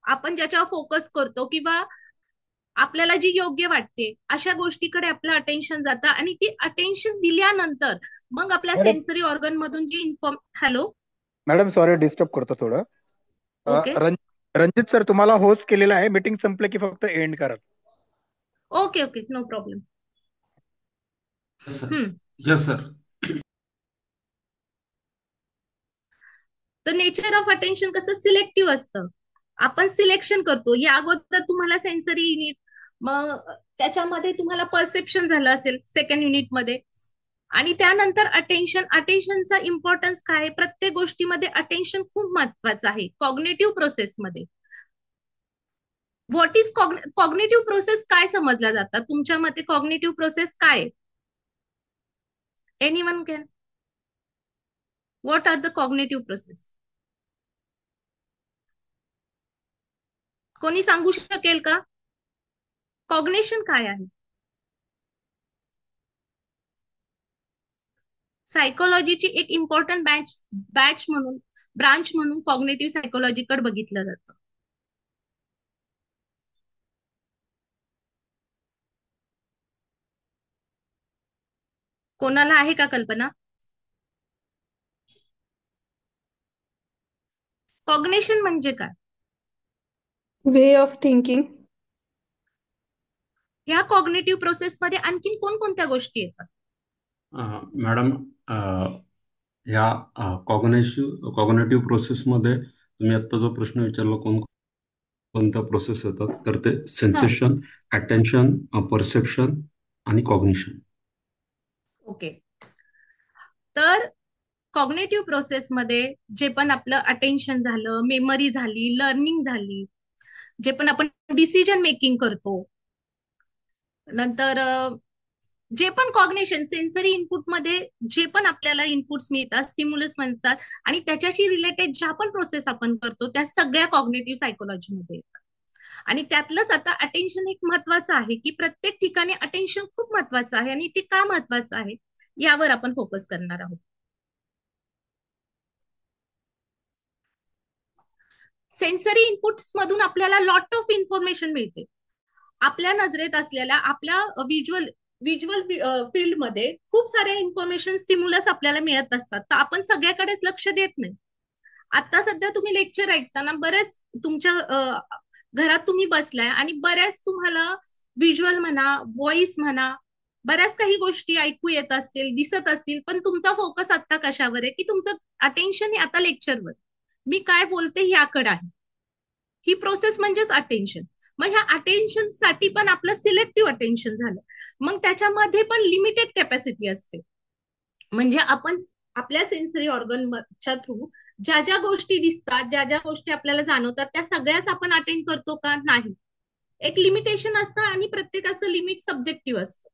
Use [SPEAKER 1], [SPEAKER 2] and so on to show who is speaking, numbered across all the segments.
[SPEAKER 1] आपण ज्याच्यावर फोकस करतो किंवा आपल्याला जी योग्य वाटते अशा गोष्टीकडे आपलं अटेन्शन जातं आणि ती अटेन्शन दिल्यानंतर मग आपल्या
[SPEAKER 2] मॅडम
[SPEAKER 1] सेन्सरी ऑर्गन मधून जी हॅलो.
[SPEAKER 2] मॅडम सॉरी डिस्टर्ब करतो थोडं. अ,
[SPEAKER 1] ओके.
[SPEAKER 2] रं- रणजित सर तुम्हाला होस्ट केलेला आहे, मीटिंग संपलं की फक्त एंड करा.
[SPEAKER 1] Okay okay no problem.
[SPEAKER 3] Yes sir.
[SPEAKER 1] Hmm.
[SPEAKER 3] Yes sir.
[SPEAKER 1] तर नेचर ऑफ अटेन्शन कसं सिलेक्टिव्ह असतं. आपण सिलेक्शन करतो. या अगोदर तुम्हाला सेन्सरी युनिट, मग त्याच्यामध्ये तुम्हाला परसेप्शन झालं असेल सेकंड युनिटमध्ये, आणि त्यानंतर अटेन्शन. अटेन्शनचा इम्पॉर्टन्स काय आहे? प्रत्येक गोष्टीमध्ये अटेन्शन खूप महत्वाचं आहे कॉग्नेटिव्ह प्रोसेसमध्ये. व्हॉट इज कॉग्नेटिव्ह प्रोसेस काय समजल्या जातात तुमच्या मते? कॉग्नेटिव्ह प्रोसेस काय? Anyone can. What are the cognitive process? कोणी सांगू शकेल का? कॉग्नेशन काय आहे? सायकोलॉजीची एक इम्पॉर्टंट बॅच म्हणून, ब्रांच म्हणून कॉग्नेटिव्ह सायकोलॉजीकडे बघितलं जातं. कोणाला आहे का कल्पना? कॉग्नेशन म्हणजे काय?
[SPEAKER 4] Way of thinking.
[SPEAKER 1] ह्या कॉग्नेटिव्ह प्रोसेसमध्ये आणखीन कोणकोणत्या गोष्टी येतात?
[SPEAKER 3] मॅडम, ह्या कॉग्नेटिव्ह प्रोसेसमध्ये तुम्ही आता जो प्रश्न विचारला, कोणत्या प्रोसेस येतात, तर ते
[SPEAKER 1] हा.
[SPEAKER 3] सेन्सेशन, अटेन्शन, परसेप्शन आणि कॉग्निशन.
[SPEAKER 1] ओके. तर कॉग्नेटिव्ह प्रोसेसमध्ये जे पण आपलं अटेन्शन झालं, मेमरी झाली, लर्निंग झाली, जे पण आपण डिसिजन मेकिंग करतो, नंतर जे पण कॉग्नेशन सेन्सरी इनपुट मध्ये जे पण आपल्याला इनपुट्स मिळतात, स्टिम्युलस म्हणतात, आणि त्याच्याशी रिलेटेड ज्या पण प्रोसेस आपण करतो त्या सगळ्या कॉग्नेटिव्ह सायकोलॉजीमध्ये येतात. आणि त्यातलंच आता अटेन्शन एक महत्वाचं आहे की प्रत्येक ठिकाणी अटेन्शन खूप महत्वाचं आहे, आणि ते का महत्वाचं आहे यावर आपण फोकस करणार आहोत. सेन्सरी इनपुट्स मधून आपल्याला लॉट ऑफ इन्फॉर्मेशन मिळते. आपल्या नजरेत असलेल्या, आपल्या विज्युअल विज्युअल फील्डमध्ये खूप सारे इन्फॉर्मेशन स्टिम्युलस आपल्याला मिळत असतात, तर आपण सगळ्याकडेच लक्ष देत नाही. आता सध्या तुम्ही लेक्चर ऐकताना बरेच तुमच्या घरात तुम्ही बसलाय आणि बऱ्याच तुम्हाला व्हिज्युअल म्हणा, व्हॉइस म्हणा, बऱ्याच काही गोष्टी ऐकू येत असतील, दिसत असतील, पण तुमचा फोकस आता कशावर आहे? की तुमचं अटेन्शन हे आता लेक्चरवर, मी काय बोलते याकडे आहे. ही प्रोसेस म्हणजेच अटेन्शन. मग ह्या अटेन्शन साठी पण आपलं सिलेक्टिव्ह अटेन्शन झालं. मग त्याच्यामध्ये पण लिमिटेड कॅपॅसिटी असते. म्हणजे आपण आपल्या सेन्सरी ऑर्गनच्या थ्रू ज्या ज्या गोष्टी दिसतात, ज्या ज्या गोष्टी आपल्याला जाणवतात, त्या सगळ्याच आपण अटेंड करतो का? नाही. एक लिमिटेशन असतं आणि प्रत्येकाचं लिमिट सब्जेक्टिव्ह असतं.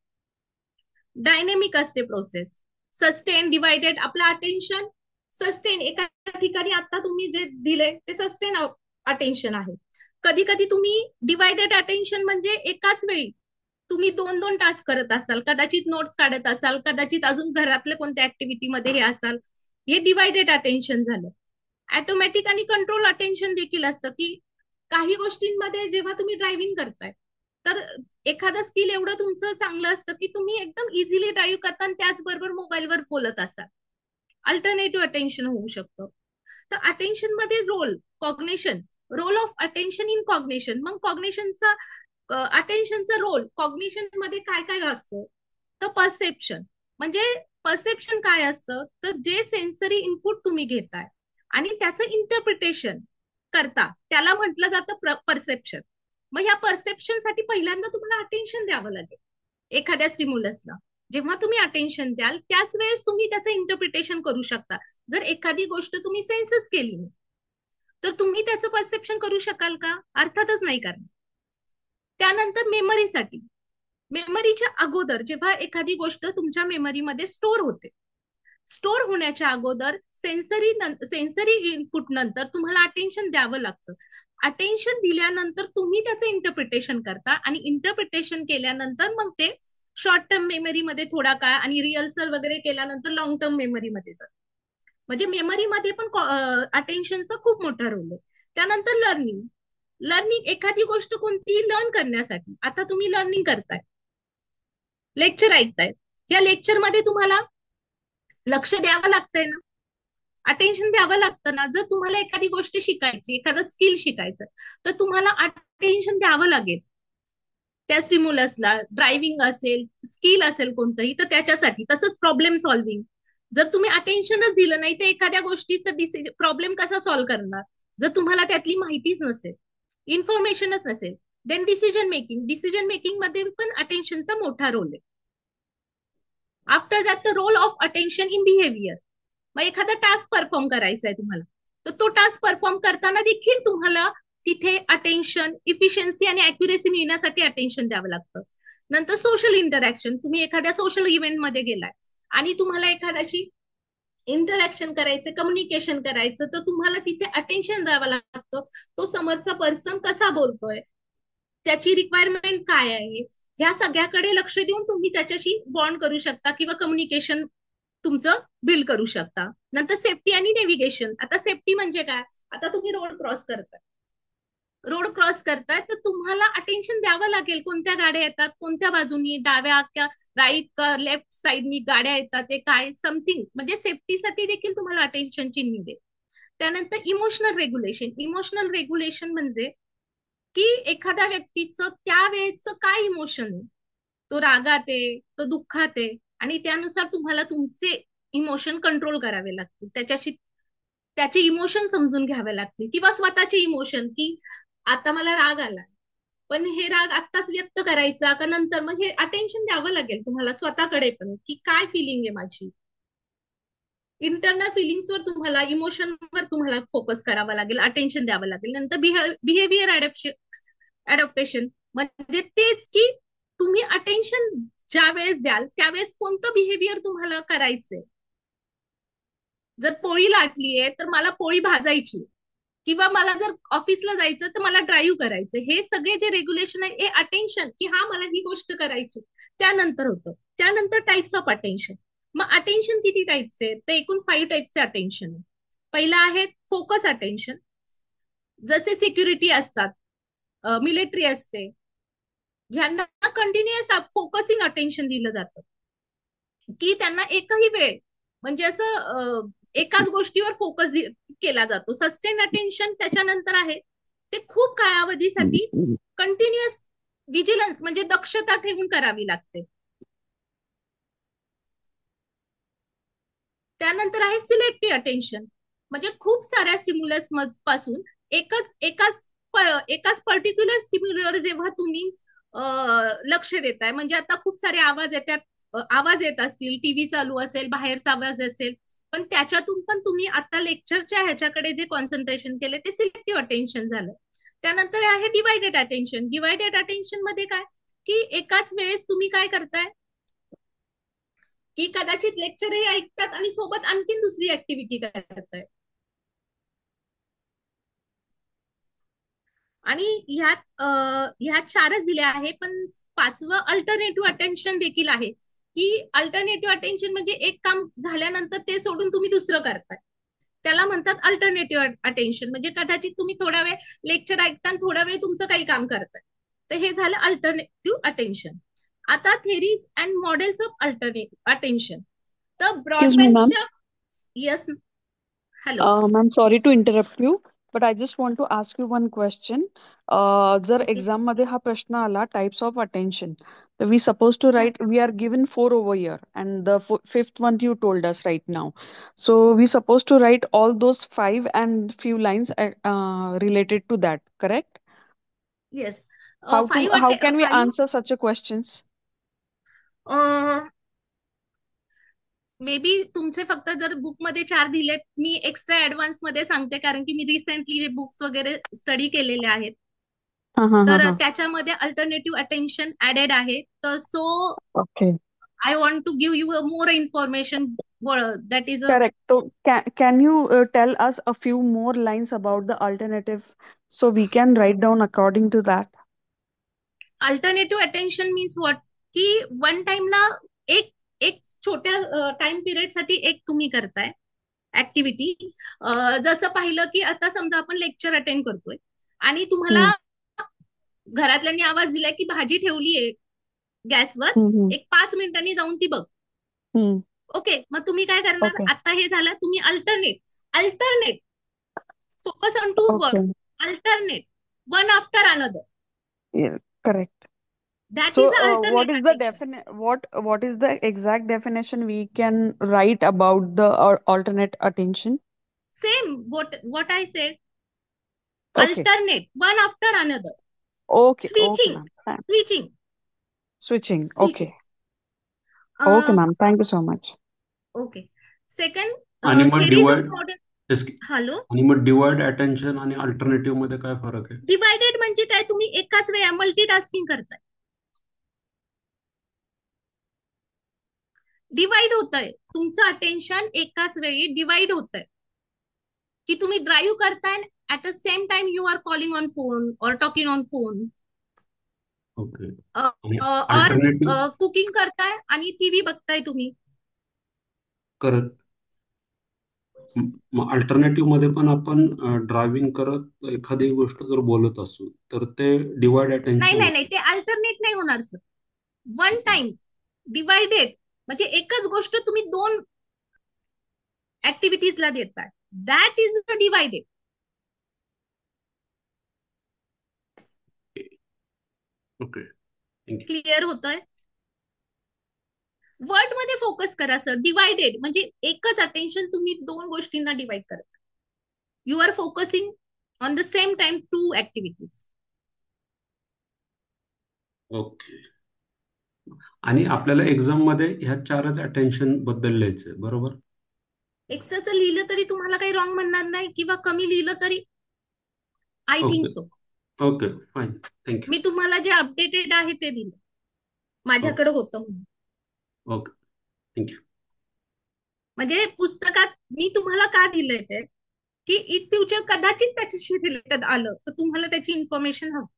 [SPEAKER 1] डायनेमिक असते प्रोसेस. Sustain, divided. आपलं अटेन्शन सस्टेन एका ठिकाणी आता तुम्ही जे दिले ते सस्टेन अटेन्शन आहे. कधी कधी तुम्ही डिवायडेड अटेन्शन म्हणजे एकाच वेळी तुम्ही दोन दोन टास्क करत असाल, कदाचित नोट्स काढत असाल, कदाचित अजून घरातल्या कोणत्या ऍक्टिव्हिटीमध्ये हे असाल, हे डिवायडेड अटेन्शन झालं. ऑटोमॅटिक आणि कंट्रोल अटेन्शन देखील असतं की काही गोष्टींमध्ये जेव्हा तुम्ही ड्रायव्हिंग करताय तर एखादं स्किल एवढं तुमचं चांगलं असतं की तुम्ही एकदम इझिली ड्राईव्ह करता आणि त्याचबरोबर मोबाईलवर बोलत असाल, अल्टरनेटिव्ह अटेन्शन होऊ शकतं. तर अटेन्शन मध्ये role, cognition, role of attention in cognition. मग कॉग्नेशनचा, अटेन्शनचा रोल कॉग्निशन मध्ये काय काय असतो? तर परसेप्शन. म्हणजे परसेप्शन काय असतं? तर जे सेन्सरी इनपुट तुम्ही घेताय आणि त्याचं इंटरप्रिटेशन करता त्याला म्हटलं जातं परसेप्शन. मग ह्या परसेप्शन साठी पहिल्यांदा तुम्हाला अटेन्शन द्यावं लागेल एखाद्या स्टिम्युलसला. जेव्हा तुम्ही अटेन्शन द्याल त्याच वेळेस तुम्ही त्याचं इंटरप्रिटेशन करू शकता. जर एखादी गोष्ट तुम्ही सेन्सच केली नाही तर तुम्ही त्याचं परसेप्शन करू शकाल का? अर्थातच नाही करणार. त्यानंतर मेमरीसाठी, मेमरीच्या अगोदर जेव्हा एखादी गोष्ट तुमच्या मेमरीमध्ये स्टोअर होते, स्टोअर होण्याच्या अगोदर सेन्सरी इनपुट नंतर तुम्हाला अटेन्शन द्यावं लागतं. अटेन्शन दिल्यानंतर तुम्ही त्याचं इंटरप्रिटेशन करता आणि इंटरप्रिटेशन केल्यानंतर मग ते शॉर्ट टर्म मेमरीमध्ये थोडा काळ आणि रिहर्सल वगैरे केल्यानंतर लॉंग टर्म मेमरीमध्ये जातं. म्हणजे मेमरीमध्ये पण अटेन्शनचा खूप मोठा रोल आहे. त्यानंतर लर्निंग. लर्निंग एखादी गोष्ट कोणतीही लर्न करण्यासाठी, आता तुम्ही लर्निंग करताय, लेक्चर ऐकताय, या लेक्चर मध्ये तुम्हाला लक्ष द्यावं लागतंय ना, अटेन्शन द्यावं लागतं ना. जर तुम्हाला एखादी गोष्ट शिकायची, एखादं स्किल शिकायचं, तर तुम्हाला अटेन्शन द्यावं लागेल त्या स्टिम्युलसला. ड्रायव्हिंग असेल, स्किल असेल कोणतंही, तर त्याच्यासाठी. तसंच प्रॉब्लेम सॉल्व्हिंग, जर तुम्ही अटेन्शनच दिलं नाही तर एखाद्या गोष्टीचं प्रॉब्लेम कसा सॉल्व्ह करणार, जर तुम्हाला त्यातली माहितीच नसेल, इन्फॉर्मेशनच नसेल. देन डिसिजन मेकिंग मध्ये पण अटेन्शनचा मोठा रोल आहे. After that the role of attention in behaviour. मग एखादा टास्क परफॉर्म करायचा आहे तुम्हाला, तर तो टास्क परफॉर्म करताना देखील तुम्हाला तिथे अटेन्शन, इफिशियन्सी आणि अॅक्युरेसी मिळण्यासाठी अटेन्शन द्यावं लागतं. नंतर सोशल इंटरॅक्शन, तुम्ही एखाद्या सोशल इव्हेंट मध्ये गेलाय आणि तुम्हाला एखाद्याशी इंटरॅक्शन करायचं, कम्युनिकेशन करायचं, तर तुम्हाला तिथे अटेन्शन द्यावं लागतं. तो समोरचा पर्सन कसा बोलतोय, त्याची रिक्वायरमेंट काय आहे, ह्या सगळ्याकडे लक्ष देऊन तुम्ही त्याच्याशी बॉन्ड करू शकता किंवा कम्युनिकेशन तुमचं बिल्ड करू शकता. नंतर सेफ्टी आणि नेव्हिगेशन. आता सेफ्टी म्हणजे काय, आता तुम्ही रोड क्रॉस करताय, तर तुम्हाला अटेन्शन द्यावं लागेल, कोणत्या गाड्या येतात, कोणत्या बाजूनी, डाव्या का राईट का लेफ्ट साईडनी गाड्या येतात, ते काय समथिंग, म्हणजे सेफ्टीसाठी देखील तुम्हाला अटेन्शनची नीड आहे. त्यानंतर इमोशनल रेग्युलेशन म्हणजे की एखाद्या व्यक्तीचं त्यावेळेचं काय इमोशन आहे, तो रागात आहे, तो दुःखात आहे, आणि त्यानुसार तुम्हाला तुमचे इमोशन कंट्रोल करावे लागतील, त्याचे इमोशन समजून घ्यावे लागतील, किंवा स्वतःचे इमोशन, की आता मला राग आला, पण हे राग आत्ताच व्यक्त करायचा का नंतर, मग हे अटेन्शन द्यावं लागेल तुम्हाला स्वतःकडे पण, की काय फिलिंग आहे माझी. इंटरनल फिलिंग्सवर तुम्हाला, इमोशनवर तुम्हाला फोकस करावा लागेल, अटेन्शन द्यावं लागेल. नंतर बिहेवियर अडॅप्टेशन म्हणजे तेच की तुम्ही अटेन्शन ज्या वेळेस द्याल त्यावेळेस कोणतं बिहेवियर तुम्हाला करायचंय. जर पोळी लाटलीये तर मला पोळी भाजायची, किंवा मला जर ऑफिसला जायचं तर मला ड्राईव्ह करायचं, हे सगळे जे रेग्युलेशन आहे हे अटेन्शन, की हा मला ही गोष्ट करायची, त्यानंतर होतं. त्यानंतर टाइप्स ऑफ अटेन्शन. मग अटेन्शन किती टाइप्सचे आहेत, तर एकूण 5 टाइपचे अटेन्शन आहे. पहिला आहे फोकस अटेन्शन. जसे सिक्युरिटी असतात, मिलिटरी असते, ह्यांना कंटिन्युअस फोकसिंग अटेन्शन दिलं जातं, की त्यांना एकही वेळ म्हणजे असं एकाच गोष्टीवर फोकस केला जातो. सस्टेन अटेन्शन त्याच्यानंतर आहे, ते खूप कालावधीसाठी कंटिन्युअस विजिलन्स म्हणजे दक्षता ठेवून करावी लागते. त्यानंतर आहे सिलेक्टिव्ह अटेन्शन, म्हणजे खूप साऱ्या स्टिम्युलस पासून एकाच पर्टिक्युलर स्टिम्युलर जेव्हा तुम्ही लक्ष देताय, म्हणजे आता खूप सारे आवाज येत असतील, टीव्ही चालू असेल, बाहेरचा आवाज असेल, पण त्याच्यातून पण तुम्ही आता लेक्चरच्या ह्याच्याकडे जे कॉन्सन्ट्रेशन केले ते सिलेक्टिव्ह अटेन्शन झालं. त्यानंतर आहे डिवायडेड अटेन्शन. डिवायडेड अटेन्शन मध्ये काय, की एकाच वेळेस तुम्ही काय करताय, की कदाचित लेक्चरही ऐकतात आणि सोबत आणखीन दुसरी ऍक्टिव्हिटी करताय. आणि ह्यात 4च दिले आहे, पण 5वं अल्टरनेटिव्ह अटेन्शन देखील आहे, की अल्टरनेटिव्ह अटेन्शन म्हणजे एक काम झाल्यानंतर ते सोडून तुम्ही दुसरं करताय, त्याला म्हणतात अल्टरनेटिव्ह अटेन्शन. म्हणजे कदाचित तुम्ही थोडा वेळ लेक्चर ऐकता आणि थोडा वेळ तुमचं काही काम करताय, तर हे झालं अल्टरनेटिव्ह अटेन्शन. आता theories and models of alternative attention. तर
[SPEAKER 4] Excuse me, ma'am.
[SPEAKER 1] ब्रॉडबँडच्या, yes, hello.
[SPEAKER 4] Ma'am, sorry to interrupt you, but I just want to ask you one question. जर
[SPEAKER 1] ओके.
[SPEAKER 4] एक्झाम मध्ये हा प्रश्न आला टाइप्स ऑफ अटेन्शन, तर we supposed to write, we are given 4 over here, and the fifth one you told us right now. So we supposed to write all those 5 and few lines related to that, correct?
[SPEAKER 1] Yes.
[SPEAKER 4] How can we answer such a questions?
[SPEAKER 1] May be तुमचे फक्त जर book मध्ये 4 दिलेत, मी extra advance मध्ये सांगते, कारण की मी recently जे बुक्स वगैरे स्टडी केलेले आहेत,
[SPEAKER 4] हा हा
[SPEAKER 1] तर
[SPEAKER 4] हा.
[SPEAKER 1] त्याच्यामध्ये अल्टरनेटिव्ह अटेन्शन ऍडेड आहे. तर so
[SPEAKER 4] okay.
[SPEAKER 1] I want to give you more information, that is
[SPEAKER 4] Correct. So can you tell us a few more lines about the alternative so we can write down according to that?
[SPEAKER 1] Alternative attention means what, की one टाइमला एक एक छोट्या time period साठी एक तुम्ही करताय activity. जसं पाहिलं की आता समजा आपण लेक्चर अटेंड करतोय, आणि तुम्हाला घरातल्यांनी आवाज दिलाय की भाजी ठेवलीये गॅसवर,
[SPEAKER 4] हम्म.
[SPEAKER 1] एक 5 मिनिटांनी जाऊन ती बघ.
[SPEAKER 4] हम्म.
[SPEAKER 1] ओके, मग तुम्ही काय करणार?
[SPEAKER 4] Okay.
[SPEAKER 1] आता हे झालं, तुम्ही alternate focus on to word,
[SPEAKER 4] Okay.
[SPEAKER 1] Alternate one after another,
[SPEAKER 4] Yeah, correct.
[SPEAKER 1] That
[SPEAKER 4] So,
[SPEAKER 1] is
[SPEAKER 4] what
[SPEAKER 1] alternate
[SPEAKER 4] is the
[SPEAKER 1] attention.
[SPEAKER 4] what is the exact definition we can write about the alternate attention?
[SPEAKER 1] Same what I said,
[SPEAKER 4] Okay.
[SPEAKER 1] alternate one after another,
[SPEAKER 4] Okay. Okay,
[SPEAKER 1] switching
[SPEAKER 4] ma'am.
[SPEAKER 1] switching
[SPEAKER 4] Switching.
[SPEAKER 1] switching.
[SPEAKER 4] Okay. Okay, ma'am. Thank you so much.
[SPEAKER 1] Okay. Second,
[SPEAKER 3] आणि मग
[SPEAKER 1] theories of
[SPEAKER 3] divide
[SPEAKER 1] modern. Hello.
[SPEAKER 3] आणि मग divide attention आणि alternative मध्ये काय फरक आहे?
[SPEAKER 1] Divided म्हणजे काय? तुम्ही एकाच वेळा मल्टीटास्किंग करताय. डिवाइड होतंय तुमचं अटेन्शन, एकाच वेळी डिवाइड होतंय. की तुम्ही ड्राईव्ह करताय, at a same time you are calling on phone और टॉकिंग ऑन फोन,
[SPEAKER 3] ओके.
[SPEAKER 1] और
[SPEAKER 3] अल्टरनेटिव्ह
[SPEAKER 1] कुकिंग करताय आणि टीव्ही बघताय तुम्ही.
[SPEAKER 3] करत मग अल्टरनेटिव्ह मध्ये पण आपण ड्रायव्हिंग करत एखादी गोष्ट जर बोलत असू तर ते डिवाइड
[SPEAKER 1] नाही
[SPEAKER 3] अटेन्शन
[SPEAKER 1] नाही नाही, ते अल्टरनेट नाही होणार सर. वन टाइम डिवायडेड म्हणजे एकच गोष्ट तुम्ही 2 ऍक्टिव्हिटीजला देताय, that is the divided.
[SPEAKER 3] Okay. Thank you.
[SPEAKER 1] Clear होतंय? वर्ड मध्ये फोकस करा सर. डिवायडेड म्हणजे एकच अटेन्शन तुम्ही 2 गोष्टींना डिवाइड करता. You are focusing on the same time 2 activities.
[SPEAKER 3] Okay. आणि आपल्याला एक्झाम मध्ये ह्या 4च अटेन्शन बद्दल लिहायचंय, बरोबर?
[SPEAKER 1] एक्स्ट्राचं लिहिलं तरी तुम्हाला काही रॉंग म्हणणार नाही, किंवा कमी लिहिलं तरी I think
[SPEAKER 3] okay.
[SPEAKER 1] So.
[SPEAKER 3] Okay, fine. Thank you.
[SPEAKER 1] मी तुम्हाला जे अपडेटेड आहे ते दिलं, माझ्याकडे होतं म्हणून.
[SPEAKER 3] Okay, thank you.
[SPEAKER 1] म्हणजे पुस्तकात मी तुम्हाला का दिलंय ते, की इन फ्युचर कदाचित त्याच्याशी रिलेटेड आलं तर तुम्हाला त्याची इन्फॉर्मेशन हवी.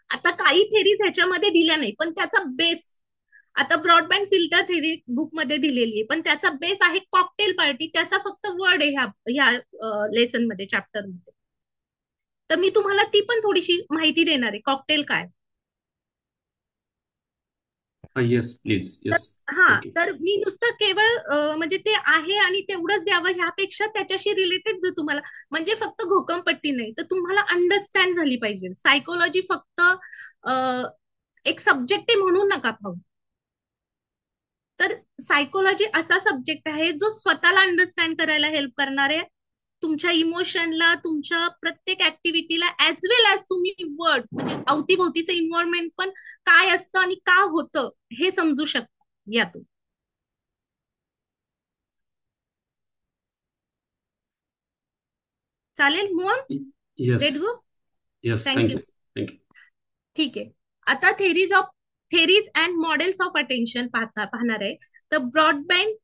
[SPEAKER 1] आता काही थेरीज ह्याच्यामध्ये दिल्या नाही, पण त्याचा बेस, आता ब्रॉडबँड फिल्टर थेरी बुक मध्ये दिलेली आहे, पण त्याचा बेस आहे कॉकटेल पार्टी. त्याचा फक्त वर्ड आहे ह्या लेसन मध्ये, चॅप्टर मध्ये. तर मी तुम्हाला ती पण थोडीशी माहिती देणार आहे, कॉकटेल काय.
[SPEAKER 3] Yes please. येस.
[SPEAKER 1] हा,
[SPEAKER 3] थँक्यू.
[SPEAKER 1] तर मी नुसतं केवळ म्हणजे ते आहे आणि तेवढंच द्यावं, ह्यापेक्षा त्याच्याशी रिलेटेड जर तुम्हाला, म्हणजे फक्त घोकमपट्टी नाही, तर तुम्हाला अंडरस्टँड झाली पाहिजे. सायकोलॉजी फक्त एक सब्जेक्ट आहे म्हणून नका पाहू. तर सायकोलॉजी असा सब्जेक्ट आहे जो स्वतःला अंडरस्टँड करायला हेल्प करणार आहे, तुमच्या इमोशनला, तुमच्या प्रत्येक ऍक्टिव्हिटीला, ऍज वेल ऍज तुम्ही वर्ड म्हणजे अवतीभोवतीचं इन्व्हायरमेंट पण काय असतं आणि का होतं हे समजू शकता यातून. चालेल Mohan?
[SPEAKER 3] Yes.
[SPEAKER 1] Let go.
[SPEAKER 3] Yes,
[SPEAKER 1] thank you.
[SPEAKER 3] Thank you. Thank you.
[SPEAKER 1] ठीक आहे. आता theories and models of attention पाहणार आहे. तर ब्रॉडबँड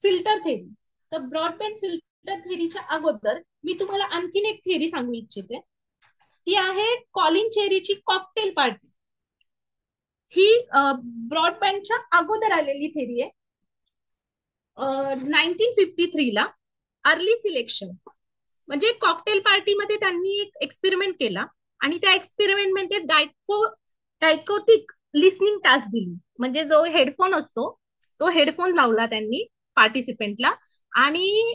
[SPEAKER 1] फिल्टर थेरी. तर ब्रॉडबँड फिल्टर थेरीच्या अगोदर मी तुम्हाला आणखीन एक थेरी सांगू इच्छिते. ती आहे कॉलिन चेरीची कॉकटेल पार्टी. ही ब्रॉडबँडच्या अगोदर आलेली थेरी आहे. 1953 ला अर्ली सिलेक्शन म्हणजे कॉकटेल पार्टीमध्ये त्यांनी एक एक्सपेरिमेंट केला, आणि त्या एक्सपेरिमेंट मध्ये डायकोटिक लिसनिंग टास्क दिली. म्हणजे जो हेडफोन असतो तो हेडफोन लावला त्यांनी पार्टिसिपेंटला, आणि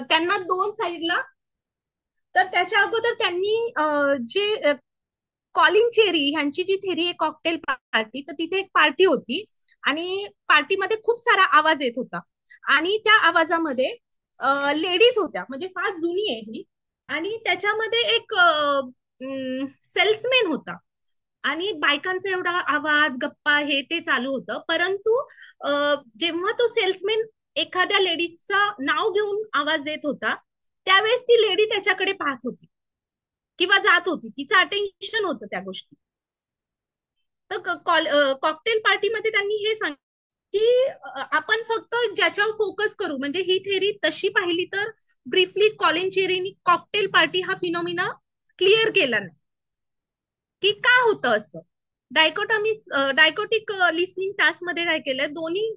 [SPEAKER 1] त्यांना 2 साईडला. तर त्याच्या अगोदर त्यांनी जे कॉलिन चेरी ह्यांची जी थेरी आहे कॉकटेल पार्टी, तर तिथे एक पार्टी होती आणि पार्टीमध्ये खूप सारा आवाज येत होता, आणि त्या आवाजामध्ये लेडीज होत्या, म्हणजे फार जुनी आहे ही. आणि त्याच्यामध्ये एक सेल्समॅन होता, आणि बायकांचा एवढा आवाज, गप्पा हे ते चालू होतं. परंतु जेव्हा तो सेल्समॅन एखाद्या लेडीजचं नाव घेऊन आवाज देत होता, त्यावेळेस ती लेडी त्याच्याकडे पाहत होती किंवा जात होती, तिचं अटेन्शन होतं त्या गोष्टी. तर कॉकटेल पार्टीमध्ये त्यांनी हे सांगितलं की आपण फक्त ज्याच्यावर फोकस करू. म्हणजे ही थेरी तशी पाहिली तर ब्रीफली कॉलिन चेरीनी कॉकटेल पार्टी हा फिनॉमिना क्लिअर केला नाही, की का होतं असं. डायकोटिक लिसनिंग टास्क मध्ये काय केलंय, दोन्ही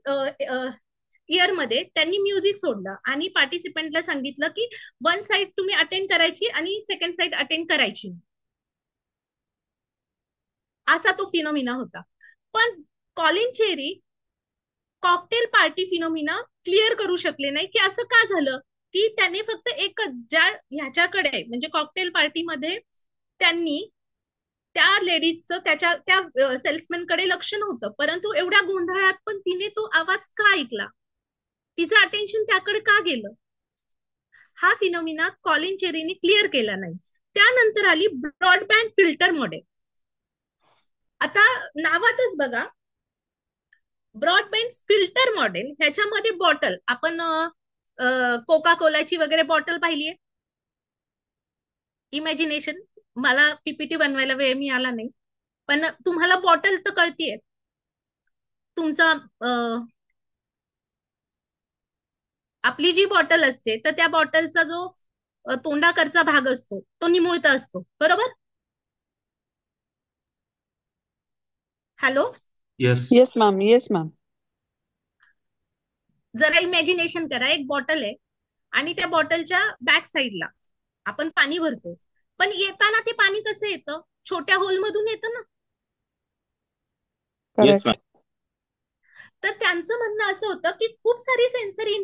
[SPEAKER 1] इयर मध्ये त्यांनी म्युझिक सोडलं आणि पार्टिसिपंटला सांगितलं की वन साइड तुम्ही अटेंड करायची आणि सेकंड साइड अटेंड करायची, असा तो फिनोमिना होता. पण Colin cherry cocktail party phenomena clear करू शकले नाही की असं का झालं, की त्याने फक्त एकच ज्या ह्याच्याकडे म्हणजे कॉकटेल पार्टीमध्ये त्यांनी त्या लेडीजचं त्या सेल्समॅन कडे लक्ष नव्हतं, परंतु एवढ्या गोंधळात पण तिने तो आवाज का ऐकला, तिचं अटेन्शन त्याकडे का गेलं, हा फिनोमिना कॉलिन चेरीने क्लिअर केला नाही. त्यानंतर आली ब्रॉडबँड फिल्टर मॉडेल. आता नावातच बघा, ब्रॉडबँड फिल्टर मॉडेल, ह्याच्यामध्ये बॉटल आपण कोका कोलाची वगैरे बॉटल पाहिलीये, इमॅजिनेशन, मला पीपीटी बनवायला वेळ मिळाला नाही, पण तुम्हाला बॉटल तर कळतीये. तुमचा आपली जी बॉटल असते तर त्या बॉटलचा जो तोंडाकडचा भाग असतो तो निमुळता असतो, बरोबर? Hello,
[SPEAKER 3] yes.
[SPEAKER 4] Yes, ma'am. Yes, ma'am.
[SPEAKER 1] जरा इमॅजिनेशन करा, एक बॉटल आहे आणि त्या बॉटलच्या बॅक साईडला आपण पाणी भरतो, पण येताना ते पाणी कसं येतं, छोट्या होल मधून येतं ना.
[SPEAKER 4] Correct.
[SPEAKER 1] तर त्यांचं म्हणणं असं होतं की खूप सारी सेन्सरी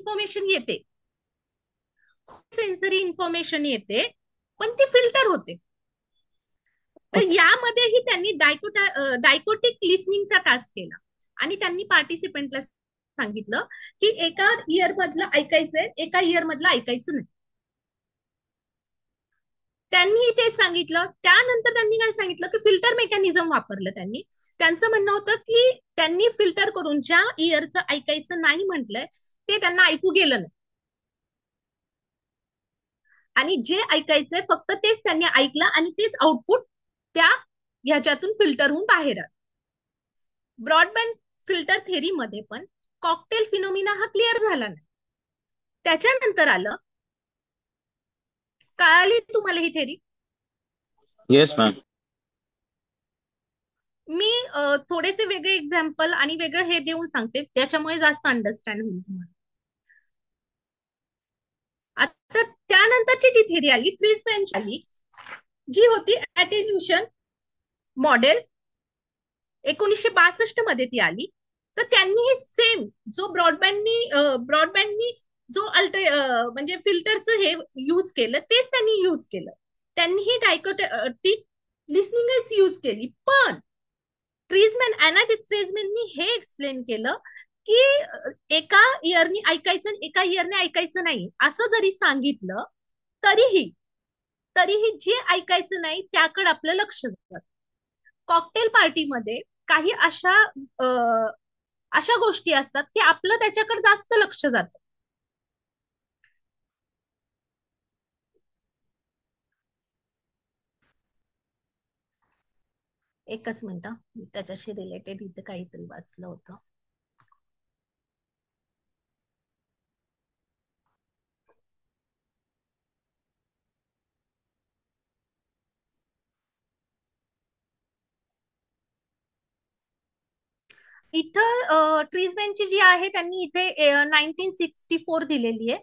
[SPEAKER 1] इन्फॉर्मेशन येते, पण ती फिल्टर होते. तर यामध्येही त्यांनी डायकोटिक लिसनिंगचा टास्क केला आणि त्यांनी पार्टिसिपंटला सांगितलं की एका इयर मधलं ऐकायचंय, एका इयर मधलं ऐकायचं नाही. त्यांनी ते सांगितलं. त्यानंतर त्यांनी काय सांगितलं की फिल्टर मेकॅनिझम वापरलं त्यांनी. त्यांचं म्हणणं होतं की त्यांनी फिल्टर करून ज्या इयरचं ऐकायचं नाही म्हटलंय ते त्यांना ऐकू गेलं नाही आणि जे ऐकायचंय फक्त तेच त्यांनी ऐकलं आणि तेच आउटपुट त्या ह्याच्यातून फिल्टर होऊन बाहेर आलं. ब्रॉडबँड फिल्टर थेरीमध्ये पण कॉकटेल फिनोमिना हा क्लिअर झाला नाही. त्याच्यानंतर आलं, कळाली तुम्हाला ही थेरी?
[SPEAKER 5] Yes ma'am.
[SPEAKER 1] मी थोडेसे वेगळे एक्झाम्पल आणि वेगळं हे देऊन सांगते, त्याच्यामुळे जास्त अंडरस्टँड होईल तुम्हाला. आता त्यानंतरची जी थेरी आली, फ्रीजमॅनची आली, जी होती ॲटेन्युएशन मॉडेल. 1962 मध्ये ती आली. तर त्यांनी सेम जो ब्रॉडबँडनी जो म्हणजे फिल्टरचं हे यूज केलं तेच त्यांनी यूज केलं. त्यांनीही डायकोटिक लिसनिंगच यूज केली. पण अॅना ट्रीजमॅननी हे एक्सप्लेन केलं की एका इयरनी ऐकायचं एका इयरने ऐकायचं नाही, असं जरी सांगितलं तरीही जे ऐकायचं नाही त्याकडे आपलं लक्ष जातं. कॉकटेल पार्टीमध्ये काही अशा गोष्टी असतात की आपलं त्याच्याकडे जास्त लक्ष जातं. एकच मिनिट, मी त्याच्याशी रिलेटेड इथे काहीतरी वाचलं होतं. इथं ट्रीजमॅनची जी आहे त्यांनी इथे 1964 दिलेली आहे,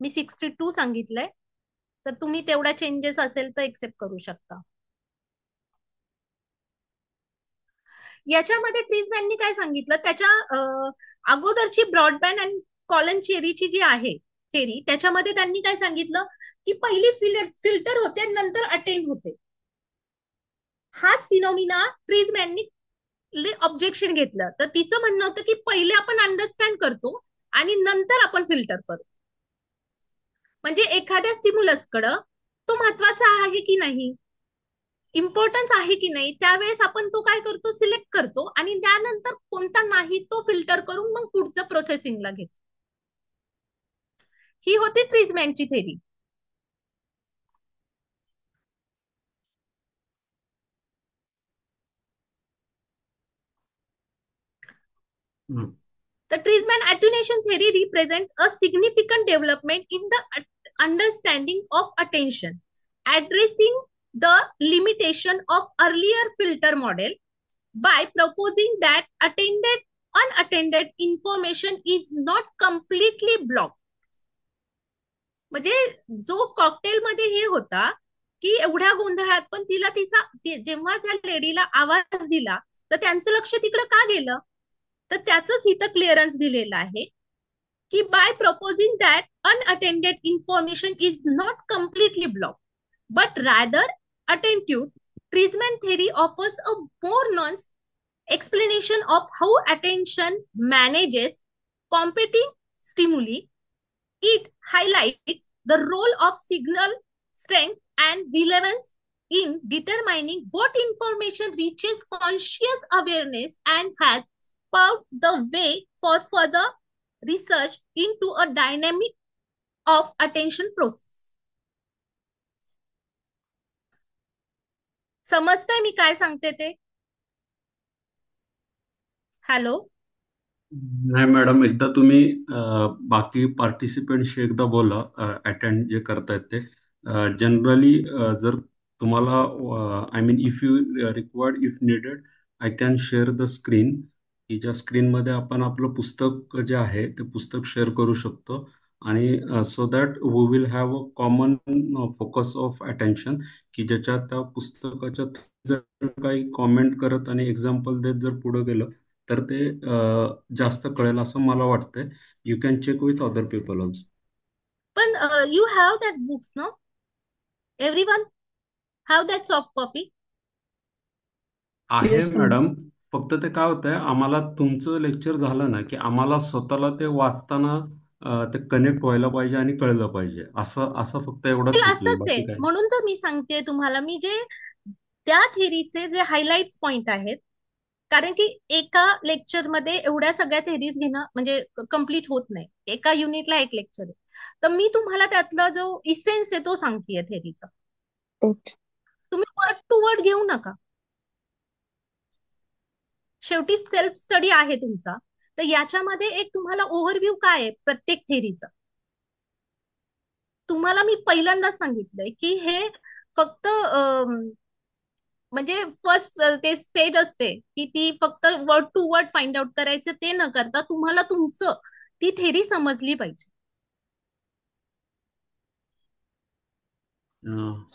[SPEAKER 1] मी 62 सांगितलंय, तर तुम्ही तेवढा चेंजेस असेल तर एक्सेप्ट करू शकता. याच्यामध्ये ट्रीजमॅननी काय सांगितलं, त्याच्या अगोदरची ब्रॉडबँड आणि कॉलन चेरीची जी आहे थेरी, त्याच्यामध्ये त्यांनी काय सांगितलं की पहिली फिल्टर होते नंतर अटेंड होते. हाच फिनोमिना ट्रीजमॅननी ऑब्जेक्शन घेतलं. तर तिचं म्हणणं होतं की पहिले आपण अंडरस्टँड करतो आणि नंतर आपण फिल्टर करतो. म्हणजे एखाद्या स्टिम्युलसकडं तो महत्वाचा आहे की नाही, इम्पॉर्टन्स आहे की नाही, त्यावेळेस आपण तो काय करतो, सिलेक्ट करतो आणि त्यानंतर कोणता नाही तो फिल्टर करून मग पुढचं प्रोसेसिंगला घेतो. ही होती ट्रीजमॅनची theory. The Treisman attenuation theory represents a significant development in the understanding of attention, addressing the limitation of earlier filter model by proposing that attended unattended information is not completely blocked. म्हणजे जो cocktail मध्ये हे होता की एवढ्या गोंधळात पण तिला जेव्हा त्या लेडीला आवाज दिला तर त्यांचं लक्ष तिकडे का गेलं, तर त्याच इथं क्लिअरन्स दिलेलं आहे की by proposing that unattended information is not completely blocked, but rather attentive, Treisman theory offers a more nuanced explanation of how attention manages competing stimuli. It highlights the role of signal strength and relevance in determining what information reaches conscious awareness and has paved the way for further research into a dynamic of attention process. समजतंय मी काय सांगते ते? Hello.
[SPEAKER 3] नाही madam, एकदा तुम्ही बाकी पार्टिसिपेंटशी एकदा बोला, अटेंड जे करतायत ते. जनरली जर तुम्हाला, I mean if you required, if needed, I can share the screen, की ज्या स्क्रीनमध्ये आपण आपलं पुस्तक जे आहे ते पुस्तक शेअर करू शकतो, आणि so that we will have a common focus of attention, की ज्याच्यात त्या पुस्तकाच्या जर काही कॉमेंट करत आणि एक्झाम्पल देत जर पुढे गेलं तर ते जास्त कळेल असं मला वाटतंय. You can check with other people also.
[SPEAKER 1] पण you have that books no, everyone have that soft copy?
[SPEAKER 3] आहे
[SPEAKER 2] येस मॅम.
[SPEAKER 3] मॅडम, फक्त ते काय होतंय, आम्हाला तुमचं लेक्चर झालं ना की आम्हाला स्वतःला ते वाचताना ते कनेक्ट व्हायला पाहिजे आणि कळलं पाहिजे, असं असं फक्त एवढंच सुचलंय,
[SPEAKER 1] असंच आहे,
[SPEAKER 3] बाकी काय नाही.
[SPEAKER 1] म्हणून तर मी सांगते तुम्हाला, मी जे त्या थेरीचे जे हायलाइट्स पॉइंट आहेत, कारण की एका लेक्चर मध्ये एवढ्या सगळ्या थेरीज घेणं म्हणजे कम्प्लीट होत नाही, एका युनिटला एक लेक्चर आहे. तर मी तुम्हाला त्यातला जो इसेन्स आहे तो सांगतेय थेरीचा.
[SPEAKER 4] ओके.
[SPEAKER 1] तुम्ही वर्ड टू वर्ड घेऊ नका, शेवटी सेल्फ स्टडी आहे तुमचा. तर याच्यामध्ये एक तुम्हाला ओव्हरव्ह्यू काय आहे प्रत्येक थेरीचा, तुम्हाला मी पहिल्यांदाच सांगितलंय की हे फक्त म्हणजे फर्स्ट ते स्टेज असते की ती फक्त word to word find out करायचं, ते न करता तुम्हाला तुमचं ती थेरी समजली पाहिजे.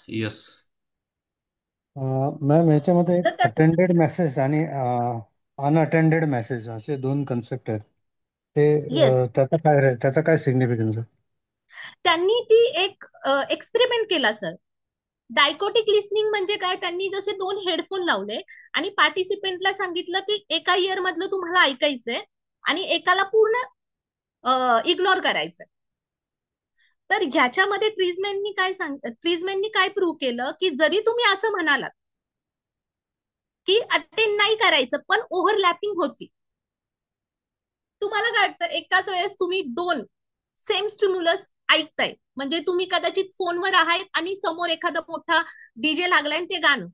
[SPEAKER 3] येस
[SPEAKER 6] मॅम, याच्यामध्ये
[SPEAKER 1] जर
[SPEAKER 6] एक
[SPEAKER 1] त्यात
[SPEAKER 6] अटेंडेड मेसेज आणि अनअटेंडेड मेसेज असे दोन कन्सेप्ट आहेत. ते
[SPEAKER 1] येस,
[SPEAKER 6] त्याचा काय सिग्निफिकन्स आहे?
[SPEAKER 1] त्यांनी ती एक एक्सपेरिमेंट केला सर. डायकोटिक लिस्निंग म्हणजे काय, त्यांनी जसे दोन हेडफोन लावले आणि पार्टिसिपेंटला सांगितलं की एका इयर मधलं तुम्हाला ऐकायचंय आणि एकाला पूर्ण इग्नोर करायचंय. तर ह्याच्यामध्ये ट्रीजमॅननी काय प्रूव्ह केलं की जरी तुम्ही असं म्हणालात की अटेंड नाही करायचं पण ओव्हरलॅपिंग होती, तुम्हाला काय वाटतं एकाच वेळेस तुम्ही दोन सेम स्टिम्युलस ऐकताय, म्हणजे तुम्ही कदाचित फोनवर आहात आणि समोर एखादा मोठा डीजे लागलाय आणि ते गाणं,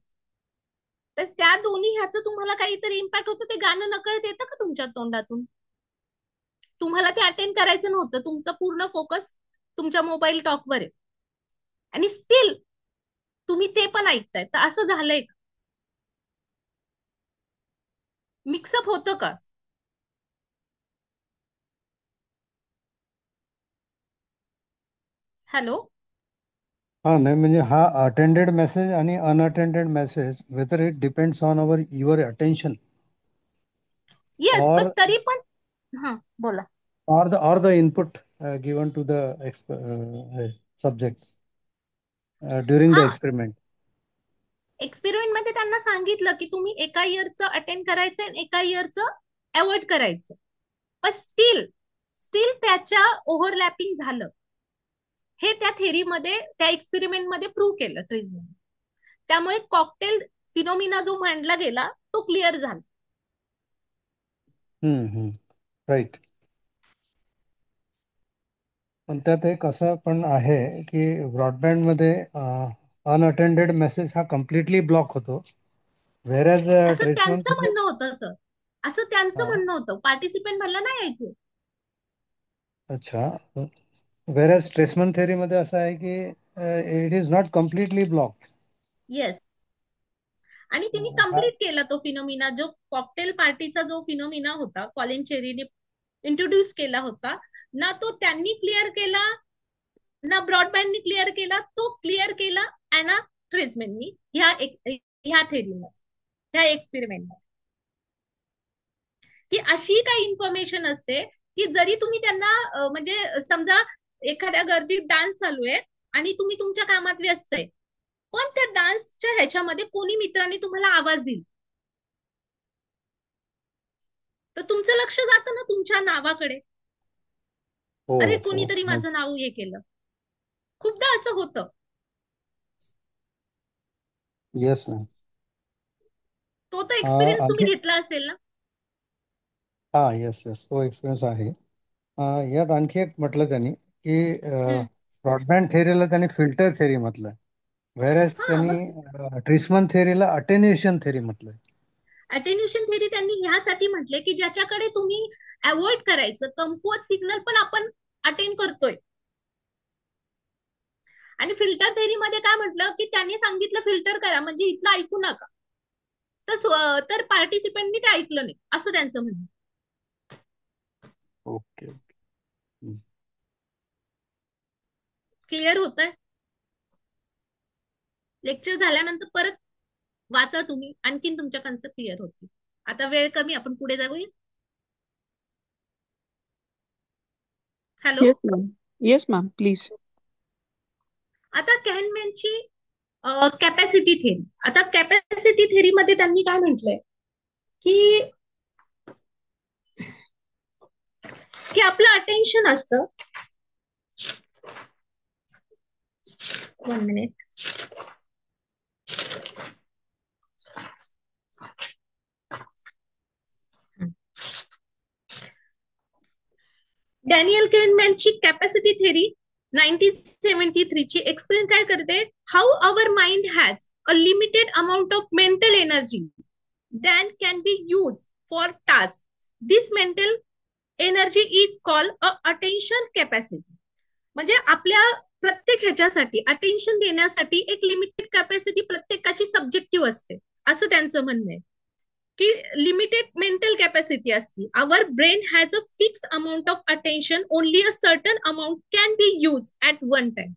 [SPEAKER 1] तर त्या दोन्ही ह्याचं तुम्हाला काहीतरी इम्पॅक्ट होतं, ते गाणं नकळत येतं का तुमच्या तोंडातून? तुम्हाला ते अटेंड करायचं नव्हतं, तुमचं पूर्ण फोकस तुमच्या मोबाईल टॉकवर आहे आणि स्टील तुम्ही ते पण ऐकताय. तर असं झालंय का? मिक्सअप होतं का? हॅलो.
[SPEAKER 6] हा, नाही म्हणजे हा अटेंडेड मेसेज आणि unattended message, whether it depends on your attention
[SPEAKER 1] yes, पण
[SPEAKER 6] or
[SPEAKER 1] तरी पण हा बोला.
[SPEAKER 6] or the input given to the subject during the
[SPEAKER 1] हा,
[SPEAKER 6] experiment.
[SPEAKER 1] एक्सपेरिमेंट मध्ये त्यांना सांगितलं की तुम्ही एका इयरचं अटेंड करायचं आणि एका इयरचं अवॉइड करायचं, पण स्टील स्टील त्याच्या ओव्हरलॅपिंग झालं, हे त्या थेरीमध्ये त्या एक्सपेरिमेंट मध्ये प्रूव्ह केलं ट्रीजमॅन. त्यामुळे कॉकटेल फिनोमिना जो मांडला गेला तो क्लिअर झाला.
[SPEAKER 6] राईट. पण त्यात एक असं पण आहे की ब्रॉडबँड मध्ये अनअटेंडेड मेसेज हा कम्प्लिटली ब्लॉक होतो, व्हेरॅज
[SPEAKER 1] असं
[SPEAKER 6] ट्रेसमन
[SPEAKER 1] त्यांचं
[SPEAKER 6] मध्ये.
[SPEAKER 1] म्हणणं होतं सर, असं त्यांचं म्हणणं होतं. पार्टिसिपेंट म्हणलं नाही ऐकू.
[SPEAKER 6] अच्छा. व्हेरॅज ट्रेसमन थेअरी मध्ये असं आहे की it is not completely block.
[SPEAKER 1] Yes, आणि तिने कम्प्लीट केला तो फिनोमिना, जो कॉकटेल पार्टीचा जो फिनोमिना होता, कॉलिन चेरीने इंट्रोड्यूस केला होता ना, तो त्यांनी क्लिअर केला ना ब्रॉडबँडनी क्लिअर केला, तो क्लिअर केला अॅना ट्रेसमॅननी ह्या थेरीमध्ये, ह्या एक्सपेरिमेंटमध्ये. की अशी काही इन्फॉर्मेशन असते की जरी तुम्ही त्यांना म्हणजे समजा एखाद्या गर्दीत डान्स चालू आहे आणि तुम्ही तुमच्या कामात व्यस्त आहे, पण त्या डान्सच्या ह्याच्यामध्ये कोणी मित्रांनी तुम्हाला आवाज दिला, तर तुमचं लक्ष जातं ना तुमच्या नावाकडे.
[SPEAKER 6] हो
[SPEAKER 1] अरे
[SPEAKER 6] हो
[SPEAKER 1] कोणीतरी
[SPEAKER 6] हो.
[SPEAKER 1] माझं नाव हे केलं. खूपदा असं होतं.
[SPEAKER 6] Yes ma'am.
[SPEAKER 1] तो तर एक्सपिरियन्स तुम्ही
[SPEAKER 6] आणखी
[SPEAKER 1] घेतला असेल ना.
[SPEAKER 6] हा येस येस, तो एक्सपिरियन्स आहे. यात आणखी एक म्हटलं त्यांनी की ब्रॉडबँड थेअरीला त्यांनी फिल्टर थेअरी म्हटलं, व्हेअरएज
[SPEAKER 1] हा, मग
[SPEAKER 6] त्यांनी ट्रिसमन थेअरीला अटेन्युएशन थेअरी म्हटलंय.
[SPEAKER 1] अटेन्युएशन थेअरी त्यांनी ह्यासाठी म्हटले की ज्याच्याकडे तुम्ही अवॉइड करायचं कमकुवत सिग्नल पण आपण अटेन करतोय. आणि फिल्टर थेअरीमध्ये काय म्हटलं की त्यांनी सांगितलं फिल्टर करा, म्हणजे इथलं ऐकू नका. तर पार्टिसिपेंटनी ते ऐकलं नाही, असं त्यांचं म्हणणं.
[SPEAKER 6] ओके.
[SPEAKER 1] क्लिअर होत आहे. लेक्चर झाल्यानंतर परत वाचा तुम्ही, आणखीन तुमच्या कन्सेप्ट क्लिअर होतील. आता वेळ कमी, आपण पुढे जाऊया. हॅलो.
[SPEAKER 4] Yes, ma'am. Yes, ma'म, प्लीज.
[SPEAKER 1] आता कॅहनमॅनची कॅपॅसिटी थेरी. आता कॅपॅसिटी थेरी मध्ये त्यांनी काय म्हटलंय की की आपलं अटेन्शन असतं. 1 मिनिट. डॅनियल कॅहनमॅनची कॅपॅसिटी थेरी 1973 ची एक्सप्लेन काय करते, how our mind has a limited amount of mental energy than can be use for task. This mental energy is called a attention capacity. म्हणजे आपल्या प्रत्येक ह्याच्यासाठी अटेन्शन देण्यासाठी एक लिमिटेड कॅपॅसिटी प्रत्येकाची सब्जेक्टिव्ह असते, असं त्यांचं म्हणणं आहे. की लिमिटेड मेंटल कॅपॅसिटी असते. Our brain has a fix amount of attention, only a certain amount can be use at one time.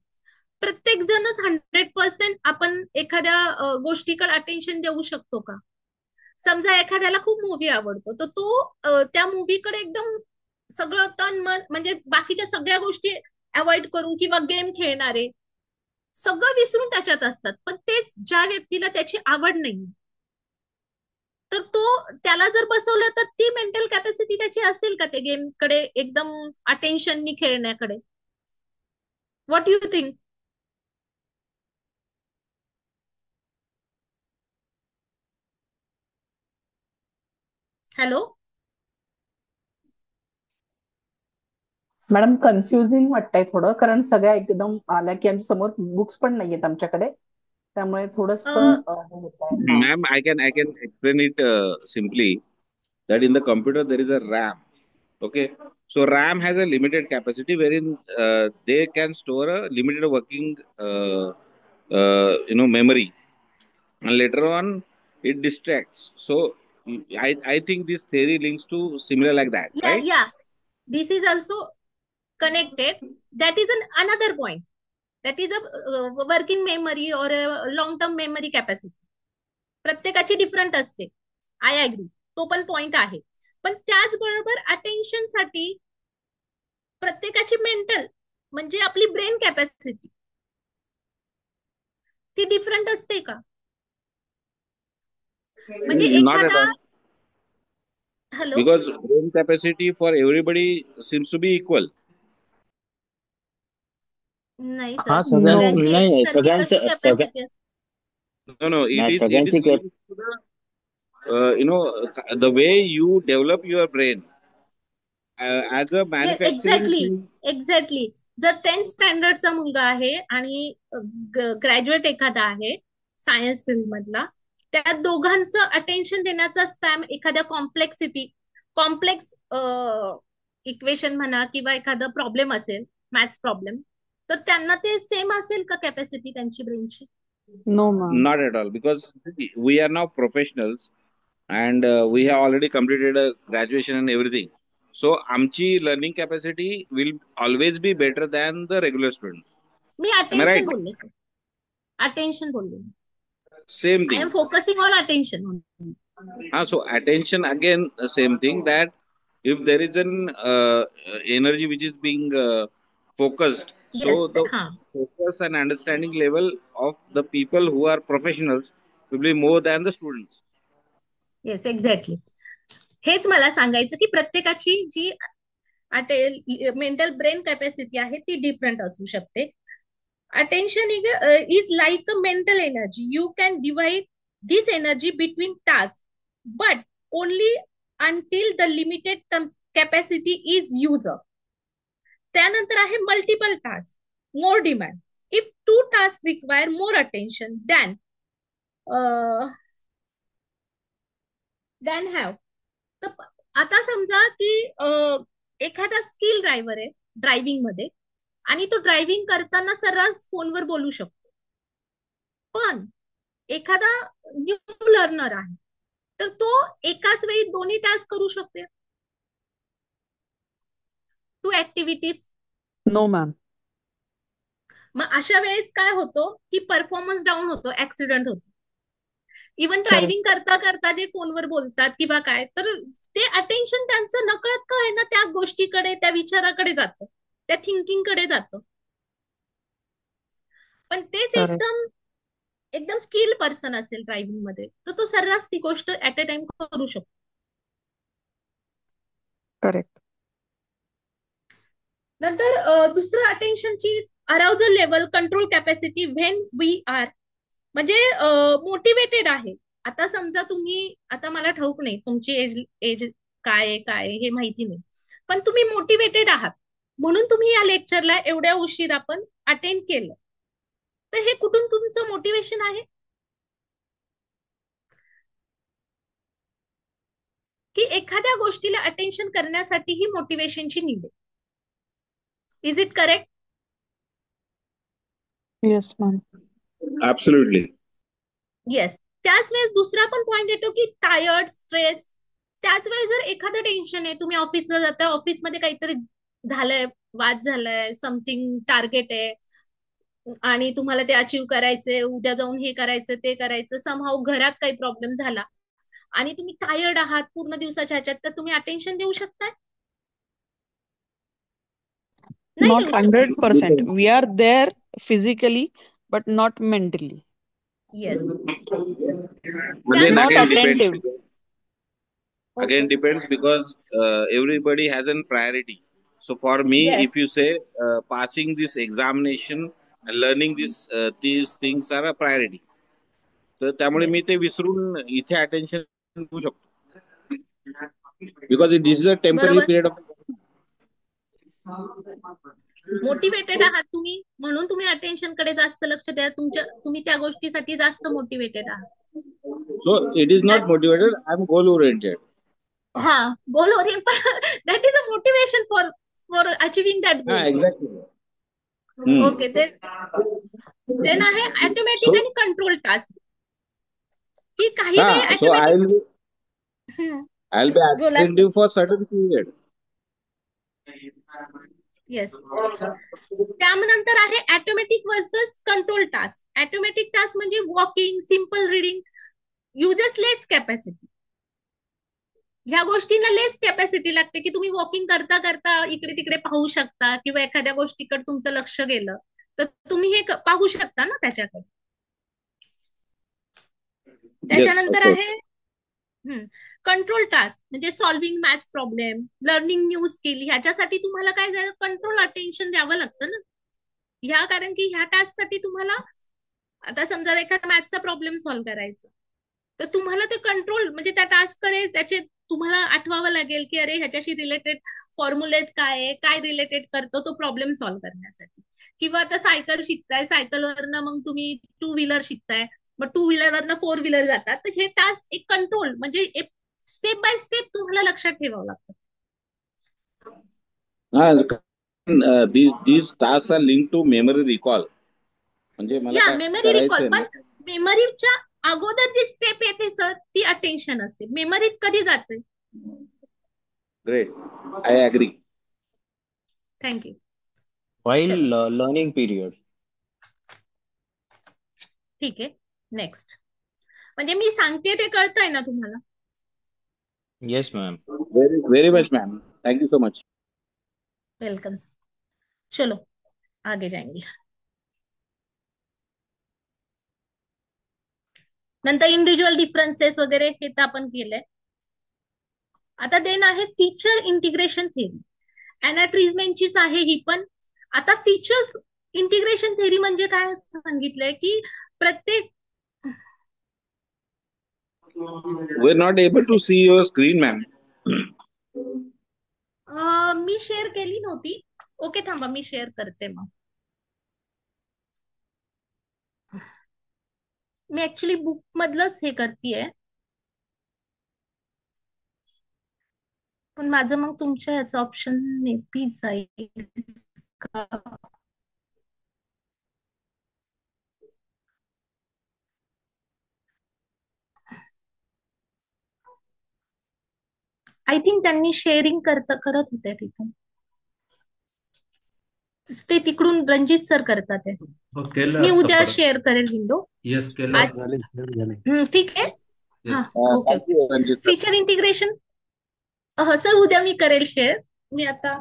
[SPEAKER 1] प्रत्येक जणच 100% आपण एखाद्या गोष्टीकडे अटेन्शन देऊ शकतो का? समजा एखाद्याला खूप मूवी आवडतो, तर तो त्या मूवीकडे एकदम सगळं तन मन, म्हणजे बाकीच्या सगळ्या गोष्टी अवॉइड करून किंवा गेम खेळणारे सगळं विसरून त्याच्यात असतात. पण तेच ज्या व्यक्तीला त्याची आवड नाही, तर तो त्याला जर बसवलं तर ती मेंटल कॅपॅसिटी त्याची असेल का ते गेमकडे एकदम अटेन्शननी खेळण्याकडे? What you think? Hello.
[SPEAKER 7] Madam confusing वाटतंय थोडं, कारण सगळ्या एकदम आल्या की आमच्या समोर बुक्स पण नाहीयेत आमच्याकडे, त्यामुळे थोडस होत आहे.
[SPEAKER 5] Ma'am, I can explain it simply that in the computer there is a RAM. Okay, so RAM has a limited capacity wherein they can store a limited working memory, and later on it distracts. So I think this theory links to similar like that,
[SPEAKER 1] yeah
[SPEAKER 5] right?
[SPEAKER 1] Yeah this is also connected. That is another point. That is a working memory और long term memory capacity. प्रत्येकाची different असते. I agree, तो पण point आहे. पण त्याचबरोबर attention साठी प्रत्येकाची मेंटल, म्हणजे आपली ब्रेन कॅपॅसिटी ती डिफरंट असते का? म्हणजे
[SPEAKER 5] Not at
[SPEAKER 1] एखादा,
[SPEAKER 5] all,
[SPEAKER 1] hello.
[SPEAKER 5] because brain capacity for everybody seems to be equal.
[SPEAKER 1] नाही
[SPEAKER 5] हाँ
[SPEAKER 1] सर,
[SPEAKER 7] नो,
[SPEAKER 1] सगळ्यांची
[SPEAKER 5] नहीं
[SPEAKER 1] एकसारखी कशी कॅपॅसिटी?
[SPEAKER 5] no, it
[SPEAKER 7] नाही
[SPEAKER 5] is
[SPEAKER 7] सगळ्यांची
[SPEAKER 5] linked to the the way you develop your brain as a manufacturing
[SPEAKER 1] exactly,
[SPEAKER 5] thing.
[SPEAKER 1] Exactly. जर 10th स्टँडर्डचा मुलगा आहे आणि ग्रॅज्युएट एखादा आहे सायन्स फील्ड मधला, त्या दोघांचं अटेन्शन देण्याचा स्पॅम एखाद्या कॉम्प्लेक्स इक्वेशन म्हणा किंवा एखादा प्रॉब्लेम असेल, मॅथ्स प्रॉब्लेम, तर त्यांना ते सेम असेल का कॅपॅसिटी त्यांची ब्रेनची?
[SPEAKER 4] No, ma'am.
[SPEAKER 5] Not at all, because we are now professionals and we have already completed a graduation and everything. So आमची learning capacity will always be better than the regular students.
[SPEAKER 1] मी
[SPEAKER 5] Am I
[SPEAKER 1] attention
[SPEAKER 5] right?
[SPEAKER 1] बोलले sir, attention बोलले.
[SPEAKER 5] Same
[SPEAKER 1] I am
[SPEAKER 5] thing.
[SPEAKER 1] Focusing on attention.
[SPEAKER 5] So attention again, same thing, that if there is an energy which is being focused, so
[SPEAKER 1] yes.
[SPEAKER 5] the
[SPEAKER 1] हा.
[SPEAKER 5] focus and understanding level of the people who are professionals will be more than the students.
[SPEAKER 1] Yes, exactly. हेच मला सांगायचं की प्रत्येकाची जी mental brain capacity आहे ती different असू शकते. Attention is like a mental energy. You can divide this energy between task, but only until the limited capacity is use up. त्यानंतर आहे multiple task, more demand. If 2 task require more attention than have. तर आता समजा की एखादा skill driver आहे driving मध्ये, आणि तो ड्रायव्हिंग करताना सर्रास फोनवर बोलू शकतो. पण एखादा न्यू लर्नर आहे तर तो एकाच वेळी दोन्ही टास्क करू शकते, 2 ऍक्टिव्हिटीज.
[SPEAKER 4] No, ma'am.
[SPEAKER 1] मग अशा वेळेस काय होतो की परफॉर्मन्स डाऊन होतो, ऍक्सिडेंट होतो. Even
[SPEAKER 4] Correct.
[SPEAKER 1] ड्रायव्हिंग करता करता जे फोनवर बोलतात किंवा काय, तर ते अटेन्शन त्यांचं नकळत का आहे ना त्या गोष्टीकडे, त्या विचाराकडे जातं, त्या थिंकिंगकडे जातं. पण तेच
[SPEAKER 4] Correct.
[SPEAKER 1] एकदम स्किल्ड पर्सन असेल ड्रायव्हिंग मध्ये, तर तो सर्रास ती गोष्ट ऍट अ टाइम करू शकतो.
[SPEAKER 4] Correct.
[SPEAKER 1] नंतर दुसरं अटेन्शनची arousal level, control capacity when we are, म्हणजे मोटिवेटेड आहे. आता समजा तुम्ही, आता मला ठाऊक नाही तुमची एज एज काय हे माहिती नाही, पण तुम्ही मोटिवेटेड आहात म्हणून तुम्ही या लेक्चरला एवढ्या उशीर आपण अटेंड केलं, तर हे कुठून तुमचं मोटिवेशन आहे? की एखाद्या गोष्टीला अटेन्शन करण्यासाठी ही मोटिवेशनची नीड आहे. Is it correct?
[SPEAKER 4] Yes, ma'am.
[SPEAKER 5] Absolutely.
[SPEAKER 1] Yes. त्याच वेळेस दुसरा पण पॉइंट येतो की टायर्ड, स्ट्रेस. त्याच वेळेस जर एखादं टेन्शन आहे, तुम्ही ऑफिसला जाता, ऑफिसमध्ये काहीतरी झालंय, वाद झालाय, समथिंग टार्गेट आहे आणि तुम्हाला ते अचीव्ह करायचंय, उद्या जाऊन हे करायचं ते करायचं, समहाऊ घरात काही प्रॉब्लेम झाला आणि तुम्ही टायर्ड आहात पूर्ण दिवसाच्या ह्याच्यात, तर तुम्ही अटेन्शन देऊ शकताय? नाही
[SPEAKER 4] Not
[SPEAKER 1] देऊ शकत.
[SPEAKER 4] 100%. We are there physically, but not mentally.
[SPEAKER 1] Yes.
[SPEAKER 5] Again,
[SPEAKER 4] Not
[SPEAKER 1] त्यानंतर आहे
[SPEAKER 4] attentive.
[SPEAKER 5] again depends because everybody has a priority. So for me,
[SPEAKER 1] Yes.
[SPEAKER 5] if you say passing this examination and learning these things are a priority, तर त्यामुळे मी
[SPEAKER 1] Yes.
[SPEAKER 5] ते विसरून इथे attention देऊ शकतो, because this is a temporary
[SPEAKER 1] बरोबर.
[SPEAKER 5] Period of.
[SPEAKER 1] Motivated आहात तुम्ही म्हणून तुम्ही अटेन्शन कडे जास्त लक्ष द्या, तुम्ही त्या गोष्टीसाठी जास्त मोटिवेटेड आहात.
[SPEAKER 5] So it is not motivated, I am goal oriented.
[SPEAKER 1] हा, goal oriented. That is a motivation for achieving that
[SPEAKER 5] हा,
[SPEAKER 1] गोल.
[SPEAKER 5] एक्झॅक्टली.
[SPEAKER 1] ओके. देन आहे ऑटोमॅटिक
[SPEAKER 5] So
[SPEAKER 1] आणि कंट्रोल टास्क. की काही
[SPEAKER 5] हा,
[SPEAKER 1] वेळ
[SPEAKER 5] so
[SPEAKER 1] ऑटोमॅटिक.
[SPEAKER 5] I'll be
[SPEAKER 1] बोला.
[SPEAKER 5] attentive for certain period.
[SPEAKER 1] Yes. त्यानंतर आहे automatic versus control task. Automatic task म्हणजे वॉकिंग, सिम्पल रिडिंग, युजेस लेस कॅपॅसिटी. ह्या गोष्टींना लेस कॅपॅसिटी लागते की तुम्ही वॉकिंग करता करता इकडे तिकडे पाहू शकता किंवा एखाद्या गोष्टीकडे तुमचं लक्ष गेलं तर तुम्ही हे पाहू शकता ना त्याच्याकडे. त्याच्यानंतर आहे कंट्रोल टास्क म्हणजे solving maths problem, learning new skill. ह्याच्यासाठी तुम्हाला काय कंट्रोल अटेन्शन द्यावं लागतं ना. कारण की ह्या टास्क साठी तुम्हाला, आता समजा एखादा मॅथ्सचा प्रॉब्लेम सॉल्व्ह करायचा, तर तुम्हाला ते कंट्रोल म्हणजे त्या टास्क कडे त्याचे तुम्हाला आठवावं लागेल की अरे ह्याच्याशी रिलेटेड फॉर्म्युलेज काय आहे, काय रिलेटेड करतो तो प्रॉब्लेम सॉल्व्ह करण्यासाठी. किंवा आता सायकल शिकताय, सायकलवरनं मग तुम्ही 2 व्हीलर शिकताय, मग 2 व्हीलरवरनं 4 व्हीलर जातात, तर हे टास्क एक कंट्रोल म्हणजे स्टेप बाय स्टेप तुम्हाला लक्षात ठेवावं लागतं.
[SPEAKER 5] These tasks are linked to memory recall. म्हणजे मला
[SPEAKER 1] या
[SPEAKER 5] काय
[SPEAKER 1] मेमरी रिकॉल,
[SPEAKER 5] करायचंय ना.
[SPEAKER 1] पण मेमरीच्या अगोदर जी स्टेप येते सर ती अटेन्शन असते. मेमरीत कधी जाते?
[SPEAKER 5] Great, I agree.
[SPEAKER 1] Thank you.
[SPEAKER 8] while learning period.
[SPEAKER 1] ठीक आहे, नेक्स्ट. म्हणजे मी सांगते ते कळतंय ना तुम्हाला?
[SPEAKER 8] Yes, ma'am.
[SPEAKER 5] Very much ma'am, thank you so much.
[SPEAKER 1] Welcome. चलो आगे जाएंगे. नंतर इंडिव्हिज्युअल डिफरन्सेस वगैरे हे तर आपण केलंय. आता देन आहे फीचर इंटिग्रेशन थेरी. अॅनाट्रीजमेंटचीच आहे ही पण. आता फीचर्स इंटिग्रेशन थेरी म्हणजे काय सांगितलंय की प्रत्येक
[SPEAKER 5] We're not able to see your screen, ma'am.
[SPEAKER 1] Me share केली नव्हती. ओके थांबा, मी शेअर करते मग. मी ऍक्च्युली बुक मधलंच हे करतेय, पण माझं मग तुमच्या ह्याचं ऑप्शन नेहमी जाईल का? आय थिंक त्यांनी शेअरिंग करत होते तिथून. ते तिकडून रणजित सर करतात ते.
[SPEAKER 3] हो, केलं
[SPEAKER 1] मी
[SPEAKER 3] आता
[SPEAKER 1] उद्या
[SPEAKER 3] परत.
[SPEAKER 1] शेअर करेल विंडो.
[SPEAKER 3] येस, केलं
[SPEAKER 1] आज
[SPEAKER 3] आता.
[SPEAKER 6] झाले.
[SPEAKER 1] ठीक आहे. हा,
[SPEAKER 3] yes.
[SPEAKER 1] Okay.
[SPEAKER 5] Thank you Ranjit sir.
[SPEAKER 1] Feature integration sir उद्या मी करेल शेअर. मी आता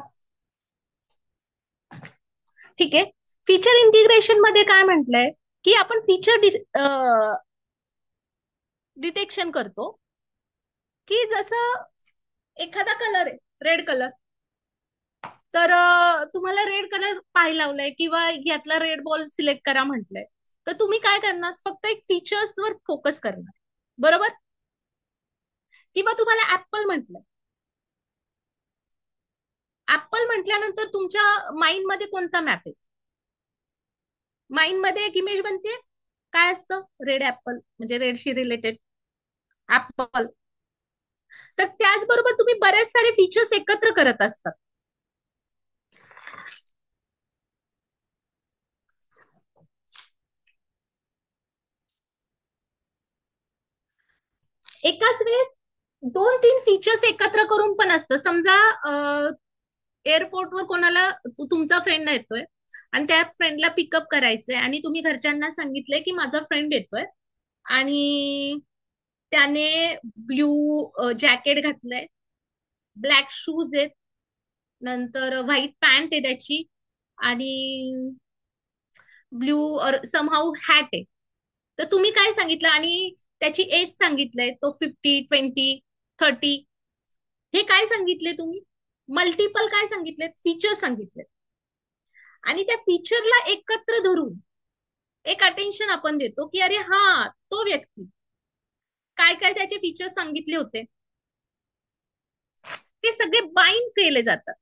[SPEAKER 1] ठीक आहे. फीचर इंटिग्रेशन मध्ये काय म्हटलंय की आपण फीचर डिटेक्शन करतो, की जसं एखादा कलर आहे रेड कलर, तर तुम्हाला रेड कलर पाहायला लावलाय किंवा यातला रेड बॉल सिलेक्ट करा म्हटलंय, तर तुम्ही काय करणार? फक्त एक फीचर्स वर फोकस करणार, बरोबर? किंवा तुम्हाला ऍपल म्हटलंय. ऍपल म्हटल्यानंतर तुमच्या माइंड मध्ये कोणता मॅप आहे? माइंड मध्ये एक इमेज बनते, काय असतं? रेड ऍपल म्हणजे रेडशी रिलेटेड ऍपल. तर त्याचबरोबर तुम्ही बरेच सारे फीचर्स एकत्र करत असतात. एकाच वेळेस 2-3 फीचर्स एकत्र करून पण असतं. समजा एअरपोर्टवर कोणाला तुमचा फ्रेंड येतोय आणि त्या फ्रेंडला पिकअप करायचंय आणि तुम्ही घरच्यांना सांगितलंय की माझा फ्रेंड येतोय आणि त्याने ब्ल्यू जॅकेट घातलंय, ब्लॅक शूज आहेत, नंतर व्हाईट पॅन्ट आहे त्याची आणि ब्ल्यू और समहाऊ हॅट आहे. तर तुम्ही काय सांगितलं आणि त्याची एज सांगितलंय, तो 50, 20, 30. हे काय सांगितले तुम्ही? मल्टिपल काय सांगितले? फीचर सांगितले. आणि त्या फीचरला एकत्र धरून एक अटेन्शन आपण देतो की अरे हा तो व्यक्ती. काय काय त्याचे फीचर सांगितले होते ते सगळे बाइंड केले जातात,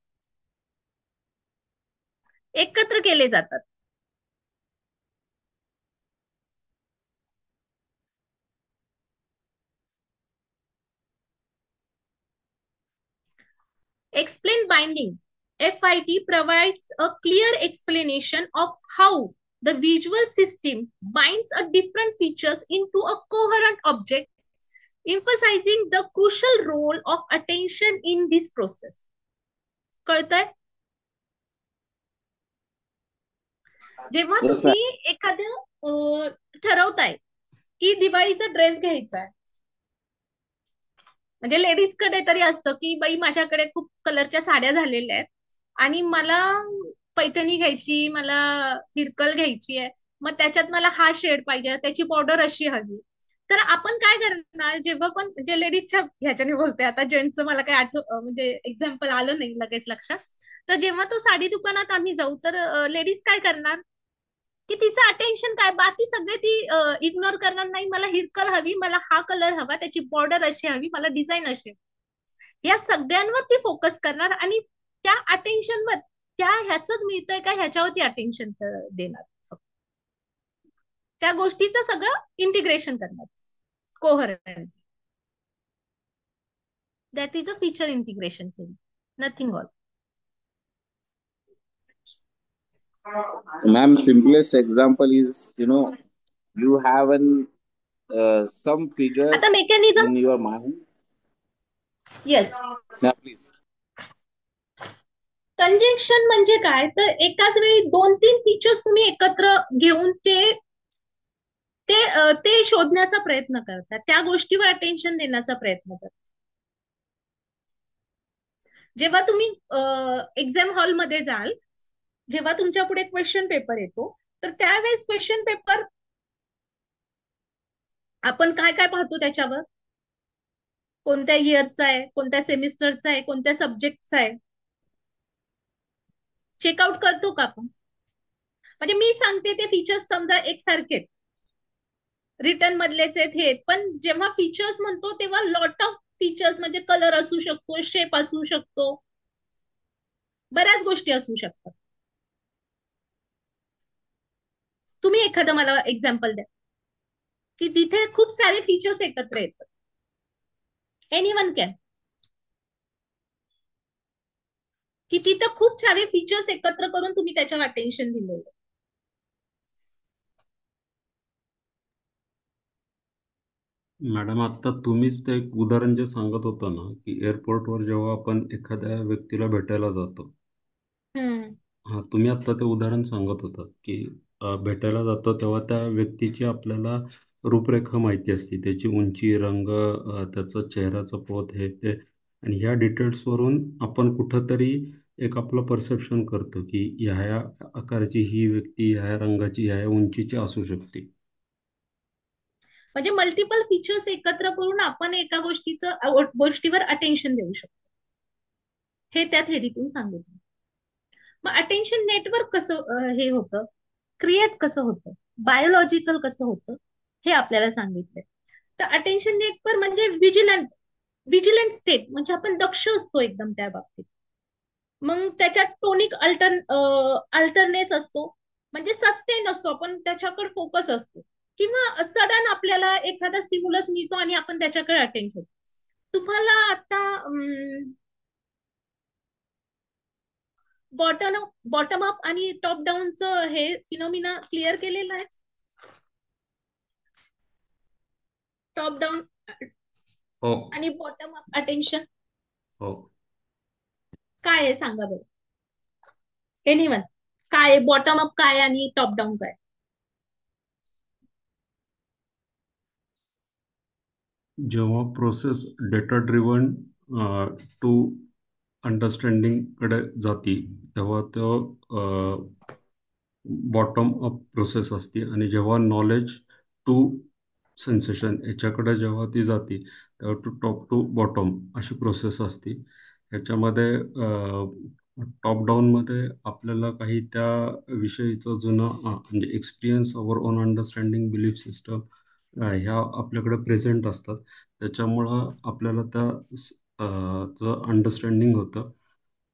[SPEAKER 1] एकत्र केले जातात. Explain binding. FIT provides a clear explanation of how the visual system binds a different features into a coherent object, emphasizing the crucial role of attention in this process. कळतंय? जेव्हा
[SPEAKER 5] Yes, ma'am.
[SPEAKER 1] तुम्ही एखाद्या ठरवताय की दिवाळीचा dress घ्यायचा आहे, म्हणजे ladies कडे तरी असतं की बाई माझ्याकडे खूप कलरच्या साड्या झालेल्या आहेत आणि मला पैठणी घ्यायची, मला हिरकल घ्यायची आहे, मग त्याच्यात मला हा शेड पाहिजे, त्याची बॉर्डर अशी हवी. तर आपण काय करणार? जेव्हा पण म्हणजे लेडीजच्या ह्याच्याने बोलते, आता जेंट्सचं मला काय म्हणजे एक्झाम्पल आलं नाही लगेच लक्षात. तर जेव्हा तो साडी दुकानात आम्ही जाऊ तर लेडीज काय करणार की तिचं अटेन्शन काय, बाकी सगळे ती इग्नोर करणार. नाही मला हिरकल हवी, मला हा कलर हवा, त्याची बॉर्डर अशी हवी, मला डिझाईन अशी. या सगळ्यांवर ती फोकस करणार आणि त्या अटेन्शनवर त्या ह्याच मिळतंय का ह्याच्यावरती अटेन्शन देणार. त्या गोष्टीचं सगळं इंटिग्रेशन करणार coherent. That is a feature integration thing, nothing all.
[SPEAKER 5] Ma'am, simplest example is, you have some figure
[SPEAKER 1] आता mechanism,
[SPEAKER 5] in your mind.
[SPEAKER 1] Yes.
[SPEAKER 5] Yeah, please.
[SPEAKER 1] Conjunction म्हणजे काय, तर एकाच वेळी 2-3 फीचर्स तुम्ही एकत्र घेऊन ते ते ते शोधण्याचा प्रयत्न करतात, त्या गोष्टीवर अटेन्शन देण्याचा प्रयत्न करतात. जेव्हा तुम्ही एक्झाम हॉलमध्ये जाल, जेव्हा तुमच्या पुढे क्वेश्चन पेपर येतो, तर त्यावेळेस क्वेश्चन पेपर आपण काय काय पाहतो त्याच्यावर, कोणत्या इयरचा आहे, कोणत्या सेमिस्टरचा आहे, कोणत्या सब्जेक्टचा आहे, चेकआउट करतो का आपण? म्हणजे मी सांगते ते फीचर्स समजा एकसारखे रिटर्न मधलेच आहेत हे, पण जेव्हा फीचर्स म्हणतो तेव्हा लॉट ऑफ फीचर्स, म्हणजे कलर असू शकतो, शेप असू शकतो, बऱ्याच गोष्टी असू शकतात. तुम्ही एखादं मला एक्झाम्पल द्या की तिथे खूप सारे फीचर्स एकत्र येतात. एनीवन कॅन, की तिथं खूप सारे फीचर्स एकत्र करून तुम्ही त्याच्यावर अटेन्शन दिलेलं.
[SPEAKER 3] मॅडम, आता तुम्हीच ते एक उदाहरण जे सांगत होता ना, की एअरपोर्टवर जेव्हा आपण एखाद्या व्यक्तीला भेटायला जातो, हा तुम्ही आता ते उदाहरण सांगत होता की भेटायला जातो तेव्हा त्या व्यक्तीची आपल्याला रूपरेखा माहिती असते, त्याची उंची, रंग, त्याचा चेहऱ्याचं पोत, हे ते, आणि ह्या डिटेल्सवरून आपण कुठंतरी एक आपलं परसेप्शन करतो की ह्या आकाराची ही व्यक्ती, ह्या रंगाची, ह्या उंचीची असू शकते.
[SPEAKER 1] म्हणजे मल्टिपल फीचर्स एकत्र करून आपण एका गोष्टीवर अटेन्शन देऊ शकतो, हे त्या थेरीतून सांगितलं. मग अटेन्शन नेटवर्क कसं हे होतं, क्रिएट कसं होतं, बायोलॉजिकल कसं होतं, हे आपल्याला सांगितलंय. तर अटेन्शन नेटवर्क म्हणजे विजिलंट स्टेट, म्हणजे आपण दक्ष असतो एकदम त्या बाबतीत. मग त्याच्यात टोनिक अल्टरनेस असतो, म्हणजे सस्टेन असतो, आपण त्याच्याकडे फोकस असतो, किंवा सडन आपल्याला एखादा स्टिम्युलस मिळतो आणि आपण त्याच्याकडे अटेन्शन. तुम्हाला आता बॉटम अप आणि टॉप डाऊनचं हे फिनोमिना क्लिअर केलेलं आहे. टॉप डाऊन
[SPEAKER 3] हो
[SPEAKER 1] आणि बॉटम अप अटेन्शन
[SPEAKER 3] हो.
[SPEAKER 1] काय आहे सांगा बरं, एनिवन. काय बॉटम अप काय आणि टॉप डाऊन काय?
[SPEAKER 3] जेव्हा process data driven to understanding कडे जाती, तेव्हा तो बॉटम अप प्रोसेस असते, आणि जेव्हा नॉलेज टू सेन्सेशन याच्याकडे जेव्हा ती जाते, तेव्हा टॉप टू बॉटम अशी प्रोसेस असते. ह्याच्यामध्ये टॉप डाऊनमध्ये आपल्याला काही त्या विषयीचं जुनं म्हणजे experience, our own understanding, belief system, ह्या आपल्याकडे प्रेझेंट असतात. त्याच्यामुळं आपल्याला चं अंडरस्टँडिंग होतं.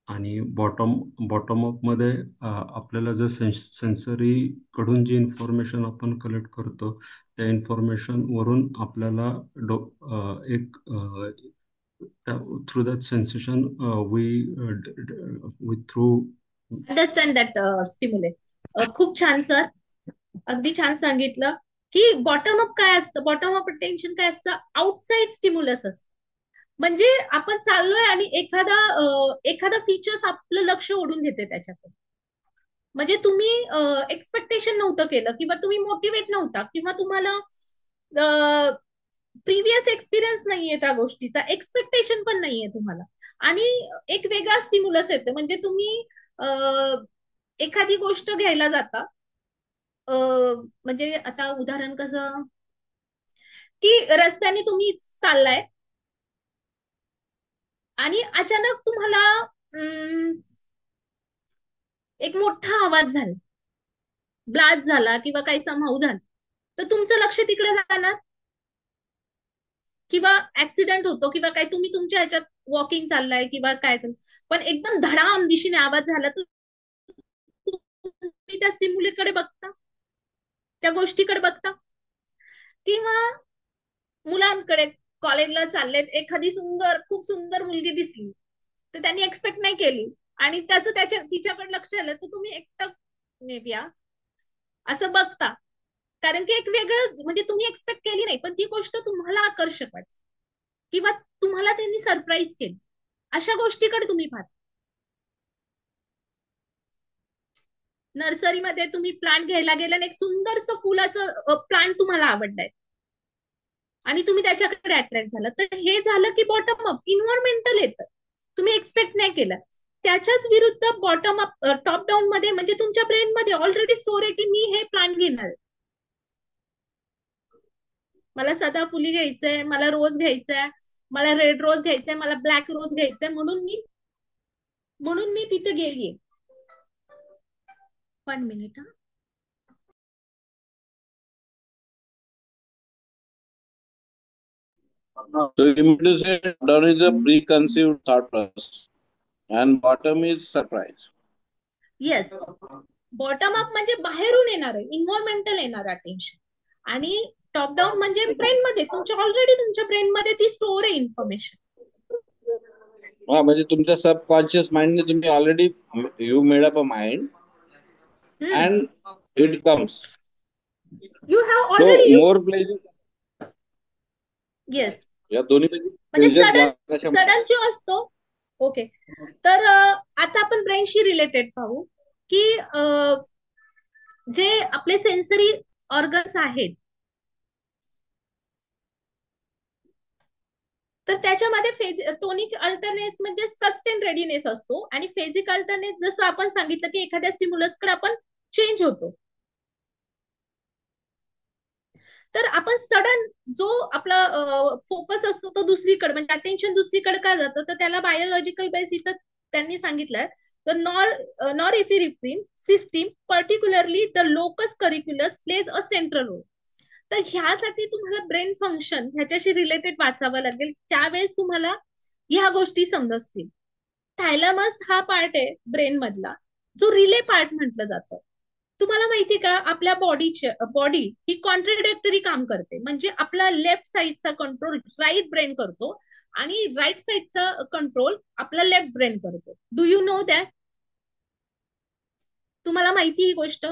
[SPEAKER 3] आणि बॉटम अपमध्ये आपल्याला जे सेन्सरी कडून जी इन्फॉर्मेशन आपण कलेक्ट करतो, त्या इन्फॉर्मेशन वरून आपल्याला एक through that sensation we through.
[SPEAKER 1] Understand that stimulate. खूप छान सर, अगदी छान सांगितलं की बॉटम अप काय असतं. बॉटम अप अटेन्शन काय असतं, आउटसाइड स्टिम्युलस असतं. म्हणजे आपण चाललोय आणि एखादा फीचर्स आपलं लक्ष ओढून घेते त्याच्याकडे. म्हणजे तुम्ही एक्सपेक्टेशन नव्हतं केलं, किंवा तुम्ही मोटिवेट नव्हता, किंवा तुम्हाला प्रिव्हियस एक्सपिरियन्स नाहीये त्या गोष्टीचा, एक्सपेक्टेशन पण नाहीये तुम्हाला, आणि एक वेगळा स्टिम्युलस येते. म्हणजे तुम्ही एखादी गोष्ट घ्यायला जाता, म्हणजे आता उदाहरण कसं, की रस्त्याने तुम्ही चाललाय आणि अचानक तुम्हाला एक मोठा आवाज झाला, ब्लास्ट झाला, किंवा काही समहाऊ झालं, तर तुमचं लक्ष तिकडे जाणार, किंवा ऍक्सिडेंट होतो, किंवा काय, तुम्ही तुमच्या ह्याच्यात वॉकिंग चाललाय किंवा काय चाललं, पण एकदम धडाम दिशेने आवाज झाला, तर तुम्ही त्या सिम्युलेकडे बघता, त्या गोष्टीकडे बघता. किंवा मुलांकडे कॉलेजला चाललेत, एखादी खूप सुंदर मुलगी दिसली, तर त्यांनी एक्सपेक्ट नाही केली आणि तिच्याकडे लक्ष आलं, तर तुम्ही एकटक मे बी असं बघता. कारण की एक वेगळं म्हणजे तुम्ही एक्सपेक्ट केली नाही, पण ती गोष्ट तुम्हाला आकर्षक वाटते किंवा तुम्हाला त्यांनी सरप्राईज केली, अशा गोष्टीकडे तुम्ही पाहता. नर्सरीमध्ये तुम्ही प्लांट घ्यायला गेला आणि एक सुंदरसं फुलाचं प्लांट तुम्हाला आवडलंय आणि तुम्ही त्याच्याकडे अट्रॅक्ट झाला, तर हे झालं की बॉटम अप इन्व्हायरमेंटल येतं, तुम्ही एक्सपेक्ट नाही केलं. त्याच्याच विरुद्ध बॉटम अप टॉप डाऊन मध्ये म्हणजे तुमच्या ब्रेन मध्ये ऑलरेडी स्टोर आहे की मी हे प्लांट घेणार, मला सदाफुली घ्यायचंय, मला रोज घ्यायचंय, मला रेड रोज घ्यायचंय, मला ब्लॅक रोज घ्यायचंय, म्हणून मी तिथे गेलीये. 1 minute.
[SPEAKER 5] So you mean to say down is a preconceived thought process and bottom is surprise.
[SPEAKER 1] Yes, bottom up म्हणजे बाहेरून येणार आहे, इन्व्हायरमेंटल येणार अटेन्शन, आणि टॉप डाऊन म्हणजे ब्रेन मध्ये तुमच्या ऑलरेडी तुमच्या ब्रेन मध्ये ती स्टोर आहे इन्फॉर्मेशन.
[SPEAKER 5] हा, म्हणजे तुमच्या सबकॉन्शियस माइंडने तुम्ही already you made up a mind and it comes.
[SPEAKER 1] You have
[SPEAKER 5] So
[SPEAKER 1] already
[SPEAKER 5] more pleasure.
[SPEAKER 1] Yes.
[SPEAKER 5] या दोन्ही
[SPEAKER 1] म्हणजे सडन जो असतो. ओके, तर आता आपण ब्रेनशी रिलेटेड पाहू की जे आपले सेन्सरी ऑर्गन्स आहेत, तर त्याच्यामध्ये टोनिक अल्टरनेस म्हणजे सस्टेन रेडीनेस असतो, आणि फेजिक अल्टरनेस जसं आपण सांगितलं की एखाद्या स्टिम्युलसकडे आपण चेंज होतो, तर आपण सडन जो आपला फोकस असतो तो दुसरीकडे, म्हणजे अटेन्शन दुसरीकडे का जातं, तर त्याला बायोलॉजिकल बेस इथं त्यांनी सांगितलंय. तर norepinephrine system particularly the locus coeruleus plays a central role. तर ह्यासाठी तुम्हाला ब्रेन फंक्शन ह्याच्याशी रिलेटेड वाचावं लागेल, त्यावेळेस तुम्हाला ह्या गोष्टी समजतील. थॅलॅमस हा पार्ट आहे ब्रेन मधला, जो रिले पार्ट म्हटलं जातं. तुम्हाला माहिती का, आपल्या बॉडी ही कॉन्ट्रडिक्टरी काम करते, म्हणजे आपला लेफ्ट साईडचा कंट्रोल राईट ब्रेन करतो आणि राईट साईडचा कंट्रोल आपला लेफ्ट ब्रेन करतो. Do you know that? तुम्हाला माहिती ही गोष्ट?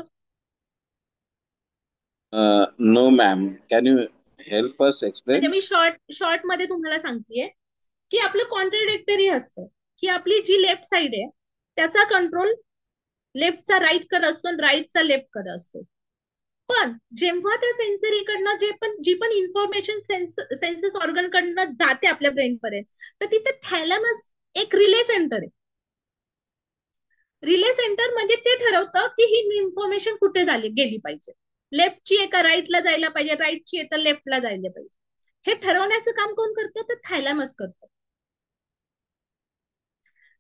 [SPEAKER 5] No ma'am, can you help us explain?
[SPEAKER 1] म्हणजे मी शॉर्ट मध्ये तुम्हाला सांगतेय की आपलं कॉन्ट्रडिक्टरी असतं, की आपली जी लेफ्ट साइड आहे त्याचा कंट्रोल लेफ्टचा राईट कडे असतो आणि राईटचा लेफ्ट कडे असतो. पण जेव्हा त्या सेन्सरीकडनं जी पण इन्फॉर्मेशन सेन्सस ऑर्गन कडनं जाते आपल्या ब्रेन पर्यंत, तर तिथे थॅलॅमस एक रिले सेंटर आहे. रिले सेंटर म्हणजे ते ठरवतं की ही इन्फॉर्मेशन कुठे गेली पाहिजे, लेफ्टची एका राईटला जायला पाहिजे, राईटची एका लेफ्टला जायला पाहिजे. हे ठरवण्याचं काम कोण करतं, तर थॅलॅमस करतं.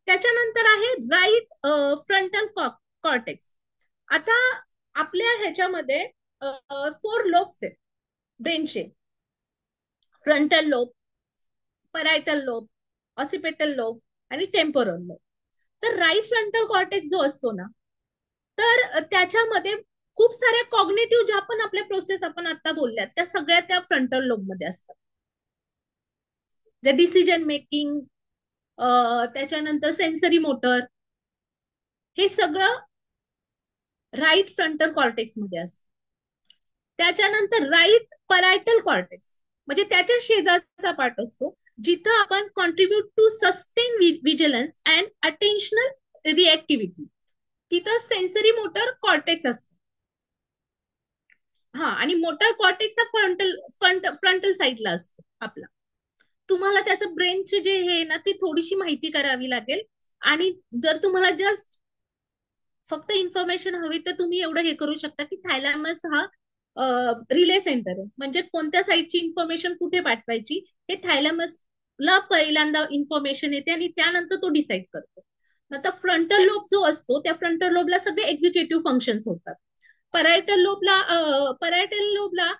[SPEAKER 1] त्याच्यानंतर आहे राईट फ्रंटल कॉर्टेक्स. आता आपल्या ह्याच्यामध्ये 4 लोब्स आहेत ब्रेनचे: frontal lobe, parietal lobe, occipital lobe आणि टेम्पोरल लोब. तर राईट फ्रंटल कॉर्टेक्स जो असतो ना, तर त्याच्यामध्ये खूप साऱ्या कॉग्निटिव्ह ज्या पण आपल्या प्रोसेस आपण आता बोलल्यात त्या सगळ्या त्या फ्रंटल लोब मध्ये असतात. जे डिसिजन मेकिंग, त्याच्यानंतर सेन्सरी मोटर, हे सगळं राईट फ्रंटल कॉर्टेक्स मध्ये असतं. त्याच्यानंतर राईट परायटल कॉर्टेक्स म्हणजे त्याच्या शेजारचा पार्ट असतो, जिथं आपण contribute to sustain vigilance and attentional reactivity, तिथं सेन्सरी मोटर कॉर्टेक्स असतो. हा, आणि मोटर कॉर्टेक्स हा फ्रंटल साईडला असतो आपला. तुम्हाला त्याचं ब्रेनचे जे हे ना, ती थोडीशी माहिती करावी लागेल, आणि जर तुम्हाला जस्ट फक्त इन्फॉर्मेशन हवी तर तुम्ही एवढं हे करू शकता की थॅलॅमस हा रिले सेंटर आहे, म्हणजे कोणत्या साईडची इन्फॉर्मेशन कुठे पाठवायची हे थॅलॅमसला पहिल्यांदा इन्फॉर्मेशन येते आणि त्यानंतर तो डिसाईड करतो. आता फ्रंटल लोब जो असतो, त्या फ्रंटल लोबला सगळे एक्झिक्युटिव्ह फंक्शन्स होतात. परायटल लोबला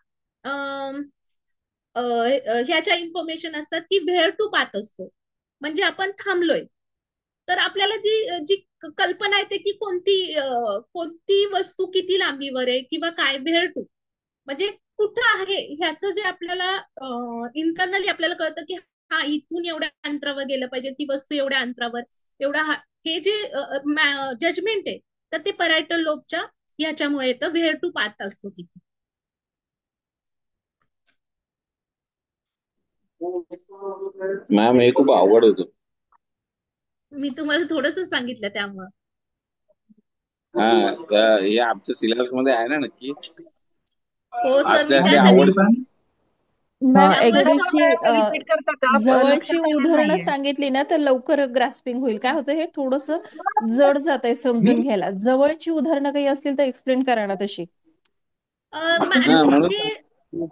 [SPEAKER 1] ह्याच्या इन्फॉर्मेशन असतात की व्हेअर टू पाथ असतो, म्हणजे आपण थांबलोय, तर आपल्याला जी कल्पना येते की कोणती वस्तू किती लांबीवर आहे किंवा काय, व्हेअर टू म्हणजे कुठं आहे ह्याचं जे आपल्याला इंटरनली आपल्याला कळतं की हा इथून एवढ्या अंतरावर गेलं पाहिजे, ती वस्तू एवढ्या अंतरावर, हे जे जजमेंट आहे, तर ते पॅरायटल लोबच्या ह्याच्यामुळे येतं, व्हेअर टू पाथ असतो तिथे.
[SPEAKER 5] मॅम हे खूप अवघड होतं.
[SPEAKER 1] मी तुम्हाला थोडस सांगितलं त्यामुळे.
[SPEAKER 5] हे आमच्या सिलेबस मध्ये आहे ना नक्की.
[SPEAKER 1] हो सर,
[SPEAKER 5] असले
[SPEAKER 1] मी
[SPEAKER 5] असले
[SPEAKER 1] त्यासाठी
[SPEAKER 5] आवड.
[SPEAKER 9] मॅम एक
[SPEAKER 1] त्यामुळेच
[SPEAKER 9] दिवशी
[SPEAKER 2] रिपीट करता का?
[SPEAKER 9] जवळची
[SPEAKER 2] लक्षात आलं
[SPEAKER 9] उदाहरणं
[SPEAKER 2] नाहीये.
[SPEAKER 9] सांगितली ना तर लवकर ग्रास्पिंग होईल. काय होतं हे थोडस जड जात आहे समजून घ्यायला. जवळची उदाहरणं काही असतील तर एक्सप्लेन करा ना तशी.
[SPEAKER 5] म्हणून
[SPEAKER 1] जे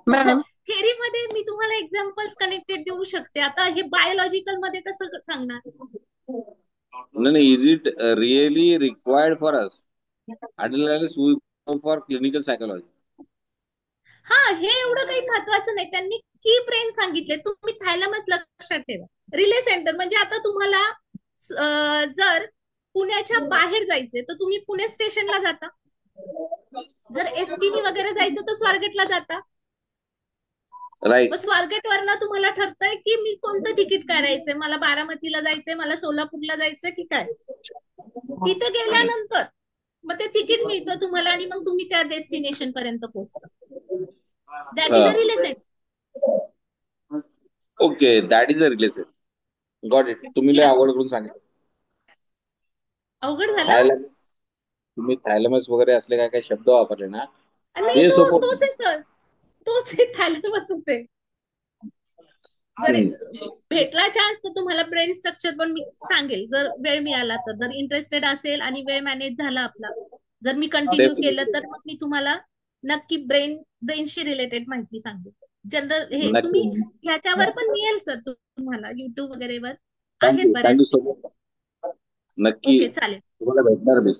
[SPEAKER 2] मॅम
[SPEAKER 1] थेरी मध्ये मी तुम्हाला एक्झाम्पल्स कनेक्टेड देऊ शकते. आता हे बायोलॉजिकल मध्ये कसं सांगणार?
[SPEAKER 5] नाही, is it really required for us for clinical psychology?
[SPEAKER 1] हा, हे एवढं काही महत्वाचं नाही. त्यांनी की ब्रेन सांगितले, तुम्ही थायलॅमस लक्षात ठेवा. रिले सेंटर म्हणजे आता तुम्हाला जर पुण्याच्या बाहेर जायचे तर तुम्ही पुणे स्टेशनला जाता. जर एसटीनी वगैरे जायचं तर स्वारगेटला जाता.
[SPEAKER 5] राईट.
[SPEAKER 1] मग स्वारगेट वरनं तुम्हाला ठरतंय की मी कोणतं तिकीट काढायचंय, मला बारामतीला जायचंय, मला सोलापूरला जायचंय की काय. तिथे गेल्यानंतर मग ते तिकीट मिळतं तुम्हाला आणि मग तुम्ही त्या डेस्टिनेशन पर्यंत पोहोचता. That is a relay centre.
[SPEAKER 5] Okay, that is a relation. Got it. तुम्ही लय अवघड करून सांगितलं.
[SPEAKER 1] अवघड झालं.
[SPEAKER 5] तुम्ही थॅलेमस वगैरे असले काय काय शब्द वापरले ना,
[SPEAKER 1] नाही,
[SPEAKER 5] हे
[SPEAKER 1] तोच आहे सर, तोच आहे, थॅलेमसच आहे. जर भेटला चान्स तर तुम्हाला ब्रेन स्ट्रक्चर पण मी सांगेल, जर वेळ मिळाला तर. जर इंटरेस्टेड असेल आणि वेळ मॅनेज झाला आपला, जर मी कंटिन्यू केलं तर मग मी तुम्हाला नक्की ब्रेनशी रिलेटेड माहिती सांगेल. जनरल हे
[SPEAKER 5] नक्की.
[SPEAKER 1] तुम्ही ह्याच्यावर पण मिळेल सर तुम्हाला, युट्यूब वगैरेवर आहेत
[SPEAKER 5] थँक्यू
[SPEAKER 1] बऱ्याच.
[SPEAKER 5] So much. नक्की
[SPEAKER 1] ओके, चालेल.
[SPEAKER 5] तुम्हाला भेटणार मी.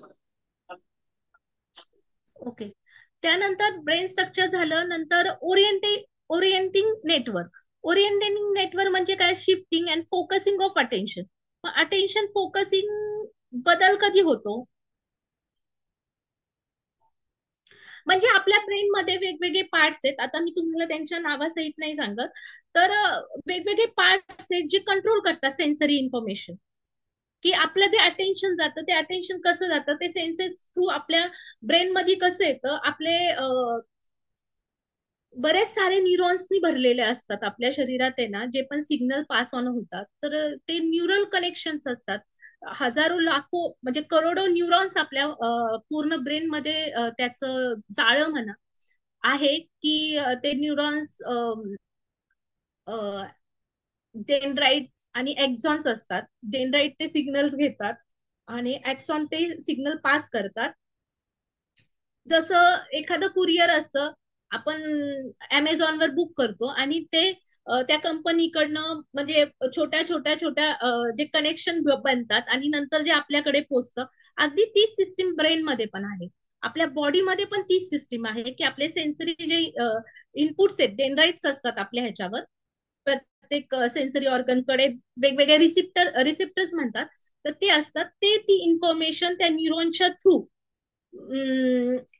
[SPEAKER 1] ओके. त्यानंतर ब्रेन स्ट्रक्चर झालं. नंतर ओरिएंटिंग नेटवर्क. ओरिएंटिंग नेटवर्क म्हणजे काय? Shifting and focusing of attention. Attention focusing बदल कधी होतो? म्हणजे आपल्या ब्रेन मध्ये वेगवेगळे पार्ट्स आहेत. आता मी तुम्हाला त्यांच्या नावासहित नाही सांगत. तर वेगवेगळे पार्ट्स आहेत जे कंट्रोल करतात सेन्सरी इन्फॉर्मेशन. की आपलं जे अटेन्शन जातं ते अटेन्शन कसं जातं, ते सेन्सेस थ्रू आपल्या ब्रेन मध्ये कसं येतं. आपले बरेच सारे न्यूरॉन्सनी भरलेले असतात आपल्या शरीरात आहे ना, जे पण सिग्नल पास ऑन होतात. तर ते न्यूरल कनेक्शन्स असतात. हजारो लाखो म्हणजे करोडो न्यूरॉन्स आपल्या पूर्ण ब्रेन मध्ये त्याचं जाळं म्हणा आहे की ते न्यूरॉन्स डेंड्राइट्स आणि एक्झॉन्स असतात. डेंड्राइट ते सिग्नल्स घेतात आणि एक्सॉन ते सिग्नल पास करतात. जसं एखादं कुरिअर असतं, आपण अमेझॉनवर बुक करतो आणि ते त्या कंपनीकडनं म्हणजे छोट्या छोट्या छोट्या जे कनेक्शन बनतात आणि नंतर जे आपल्याकडे पोहोचतं. अगदी तीच सिस्टीम ब्रेन मध्ये पण आहे. आपल्या बॉडीमध्ये पण तीच सिस्टीम आहे की आपले सेन्सरी जे इनपुट्स आहेत, डेंड्राइट्स असतात आपल्या ह्याच्यावर. प्रत्येक सेन्सरी ऑर्गनकडे वेगवेगळे रिसेप्टर्स म्हणतात. तर ते असतात. ते ती इन्फॉर्मेशन त्या न्यूरॉनच्या थ्रू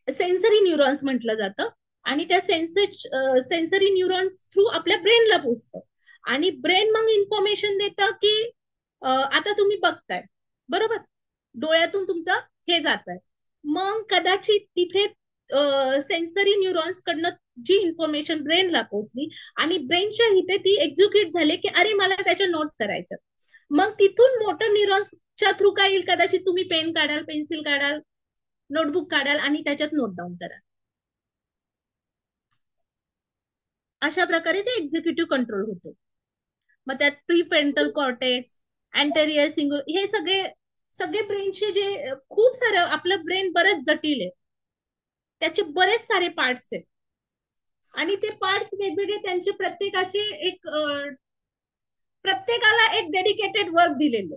[SPEAKER 1] सेन्सरी न्यूरॉन्स म्हटलं जातं आणि त्या सेन्सरी न्यूरॉन्स थ्रू आपल्या ब्रेनला पोहोचतं. आणि ब्रेन मग इन्फॉर्मेशन देतं की आता तुम्ही बघताय बरोबर, डोळ्यातून तुमचं हे जात आहे. मग कदाचित तिथे सेन्सरी न्यूरॉन्स कडनं जी इन्फॉर्मेशन ब्रेनला पोहोचली आणि ब्रेनच्या इथे ती एक्झिक्यूट झाले की अरे मला त्याच्या नोट्स करायच्या. मग तिथून मोटर न्यूरॉन्सच्या थ्रू काय येईल, कदाचित तुम्ही पेन काढाल, पेन्सिल काढाल, नोटबुक काढाल आणि त्याच्यात नोट डाऊन कराल. अशा प्रकारे ते एक्झिक्युटिव्ह कंट्रोल होतो. मग त्यात प्रीफ्रंटल कॉर्टेक्स, अँटेरियर सिंगुलर, हे सगळे ब्रेनचे जे खूप सारे, आपलं ब्रेन बरेच जटिल आहे, त्याचे बरेच सारे पार्ट्स आहेत आणि ते पार्ट वेगवेगळे, त्यांचे प्रत्येकाचे प्रत्येकाला एक डेडिकेटेड वर्क दिलेलं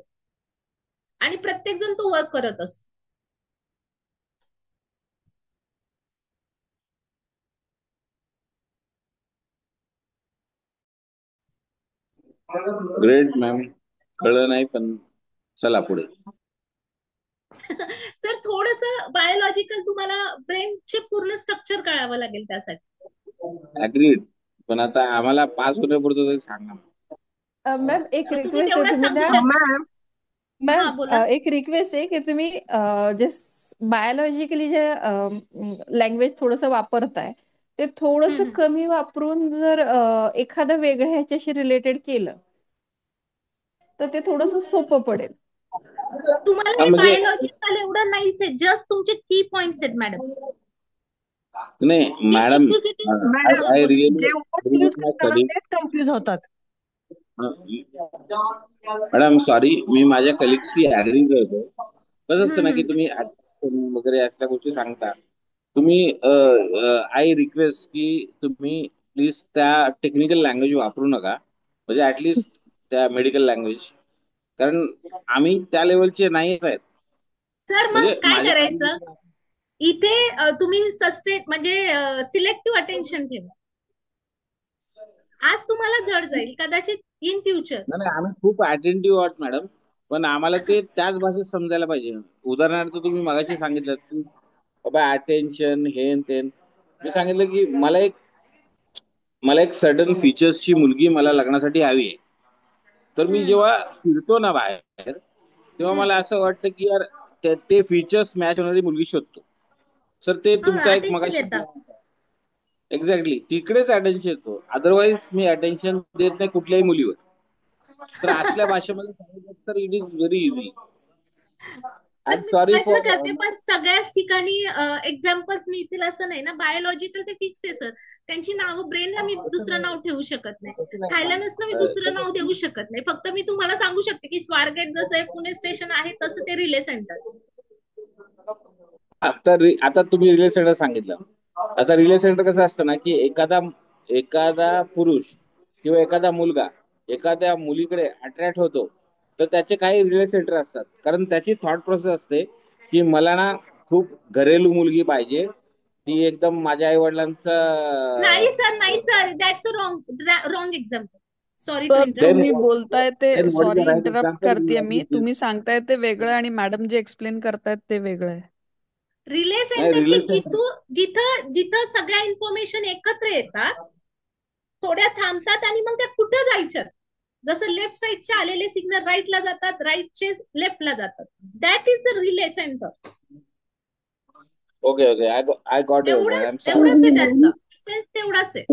[SPEAKER 1] आणि प्रत्येक जण तो वर्क करत असतो.
[SPEAKER 5] Great ma'am. कळलं नाही पण चला पुढे.
[SPEAKER 1] सर थोडस बायोलॉजिकल तुम्हाला ब्रेनचे पूर्ण स्ट्रक्चर कळावं लागेल त्यासाठी.
[SPEAKER 5] अग्रीड. पण आता आम्हाला पास होण्यापुरतं तरी सांगा.
[SPEAKER 9] मॅम एक
[SPEAKER 1] तुम्ही
[SPEAKER 9] रिक्वेस्ट आहे,
[SPEAKER 1] तेवढं
[SPEAKER 9] तुम्ही
[SPEAKER 1] समजू
[SPEAKER 9] ना
[SPEAKER 1] शकता.
[SPEAKER 2] मॅम
[SPEAKER 1] हा, बोला.
[SPEAKER 9] एक रिक्वेस्ट आहे की तुम्ही जे बायोलॉजिकली जे लँग्वेज थोडंसं वापरताय ते थोडंसं कमी वापरून जर एखादं वेगळ्या ह्याच्याशी रिलेटेड केलं तर ते थोडंसं सोपं पडेल.
[SPEAKER 1] तुम्हाला हे
[SPEAKER 5] म्हणजे
[SPEAKER 1] बायोलॉजिकल एवढं नाहीच आहे, जस्ट तुमचे की पॉइंट्स आहेत मॅडम.
[SPEAKER 5] नाही
[SPEAKER 1] ते
[SPEAKER 5] मॅडम,
[SPEAKER 1] एक्झिक्युटिव्ह
[SPEAKER 4] मॅडम
[SPEAKER 5] आय
[SPEAKER 1] बोला.
[SPEAKER 5] रिअली
[SPEAKER 4] जे words
[SPEAKER 5] agree
[SPEAKER 4] use
[SPEAKER 5] with my
[SPEAKER 4] करतात ना
[SPEAKER 5] colleague.
[SPEAKER 4] तेच कन्फ्युज होतात.
[SPEAKER 5] मॅडम सॉरी, मी माझ्या कलिग्सशी ऍग्री करतो. कसं असतं ना की
[SPEAKER 1] हम्म.
[SPEAKER 5] तुम्ही वगैरे असल्या गोष्टी सांगता, तुम्ही आय रिक्वेस्ट की तुम्ही प्लीज त्या टेक्निकल लँग्वेज वापरू नका, म्हणजे ऍटलिस्ट त्या मेडिकल लँग्वेज, कारण आम्ही त्या लेवलचे नाहीच आहेत.
[SPEAKER 1] सर मग
[SPEAKER 5] म्हणजे
[SPEAKER 1] काय
[SPEAKER 5] माझ्या
[SPEAKER 1] करायचं इथे, तुम्ही सस्टेन म्हणजे सिलेक्टिव्ह अटेन्शन ठेवा. आज तुम्हाला जड जाईल, कदाचित इन फ्युचर.
[SPEAKER 5] नाही नाही, आम्ही खूप अटेंटिव्ह आहोत मॅडम, पण आम्हाला ते त्याच भाषेत समजायला पाहिजे. उदाहरणार्थ तुम्ही मगाशी सांगितलं की बाबा अटेन्शन हे न ते, मी सांगितलं की मला एक सर्टन फीचर्सची मुलगी मला लग्नासाठी हवी आहे. तर मी जेव्हा फिरतो ना बाहेर, तेव्हा मला असं वाटतं की यार ते फीचर्स मॅच होणारी मुलगी शोधतो. सर ते तुमचा एक
[SPEAKER 1] अटेन्शन
[SPEAKER 5] मगाशी
[SPEAKER 1] देता.
[SPEAKER 5] एक्झॅक्टली तिकडेच अटेन्शन येतो, अदरवाईज मी अटेन्शन देत नाही कुठल्याही मुलीवर. तर असल्या भाषेमध्ये सांगितलं तर it is very easy. I
[SPEAKER 1] तर
[SPEAKER 5] एम
[SPEAKER 1] मी
[SPEAKER 5] सॉरी
[SPEAKER 1] प्रयत्न
[SPEAKER 5] फॉर.
[SPEAKER 1] करते, पण सगळ्याच ठिकाणी एक्झाम्पल्स मिळतील असं नाही ना. बायोलॉजिकल ते फिक्स आहे सर. त्यांची नावं, ब्रेनला मी दुसरं नाव ठेवू शकत नाही, थायलॅमसला मी दुसरं नाव देऊ शकत नाही. फक्त मी तुम्हाला सांगू शकते की स्वारगेट जसं आहे, पुणे स्टेशन आहे, तसं ते रिले सेंटर.
[SPEAKER 5] आता तुम्ही रिले सेंटर सांगितलं. आता रिले सेंटर कसं असतं ना की एखादा पुरुष किंवा एखादा मुलगा एखाद्या मुलीकडे अट्रॅक्ट होतो, तर त्याचे काही रिले सेंटर असतात, कारण त्याची थॉट प्रोसेस असते की मला ना खूप घरेलू मुलगी पाहिजे, ती एकदम माझ्या आई
[SPEAKER 1] नाही
[SPEAKER 5] वडिलांचं.
[SPEAKER 1] सर, नाही sir, that's a wrong example. Sorry to
[SPEAKER 4] sir
[SPEAKER 1] interrupt.
[SPEAKER 4] तुम्ही बोलताय ते,
[SPEAKER 5] then what is
[SPEAKER 4] sorry
[SPEAKER 5] the right
[SPEAKER 4] interrupt
[SPEAKER 5] example you
[SPEAKER 4] करते
[SPEAKER 5] like
[SPEAKER 4] मी,
[SPEAKER 5] with this?
[SPEAKER 4] तुम्ही सांगताय ते वेगळं आणि मॅडम जे एक्सप्लेन करतायत ते वेगळं आहे.
[SPEAKER 1] रिले
[SPEAKER 5] नाही
[SPEAKER 1] सेंटर ते
[SPEAKER 5] रिले सेंटर.
[SPEAKER 1] जिथं जिथं सगळ्या इन्फॉर्मेशन एकत्र येतात, थोड्या थांबतात आणि मग त्या कुठं जायच्यात. जसं लेफ्ट साईडचे आलेले सिग्नल राईटला जातात, राईटचे लेफ्टला जातात. That is the relay centre.
[SPEAKER 5] Okay okay, I got your point. I am sorry.
[SPEAKER 1] एवढंच आहे त्यातलं सेन्स, तेवढाच आहे.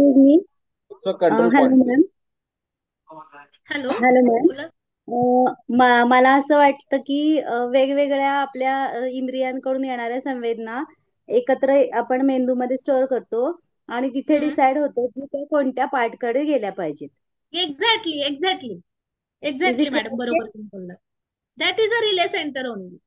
[SPEAKER 5] Control
[SPEAKER 10] hello
[SPEAKER 5] point.
[SPEAKER 10] Ma'am.
[SPEAKER 1] Hello,
[SPEAKER 10] hello ma'am.
[SPEAKER 1] बोला.
[SPEAKER 10] मला असं वाटतं की वेगवेगळ्या आपल्या इंद्रियांकडून येणाऱ्या संवेदना एकत्र आपण मेंदूमध्ये स्टोअर करतो आणि तिथे डिसाइड होतो की त्या कोणत्या पार्टकडे गेल्या पाहिजेत.
[SPEAKER 1] Exactly exactly
[SPEAKER 10] is
[SPEAKER 1] exactly
[SPEAKER 10] it
[SPEAKER 1] madam, बरोबर तुम्ही बोलला. That is a relay centre only.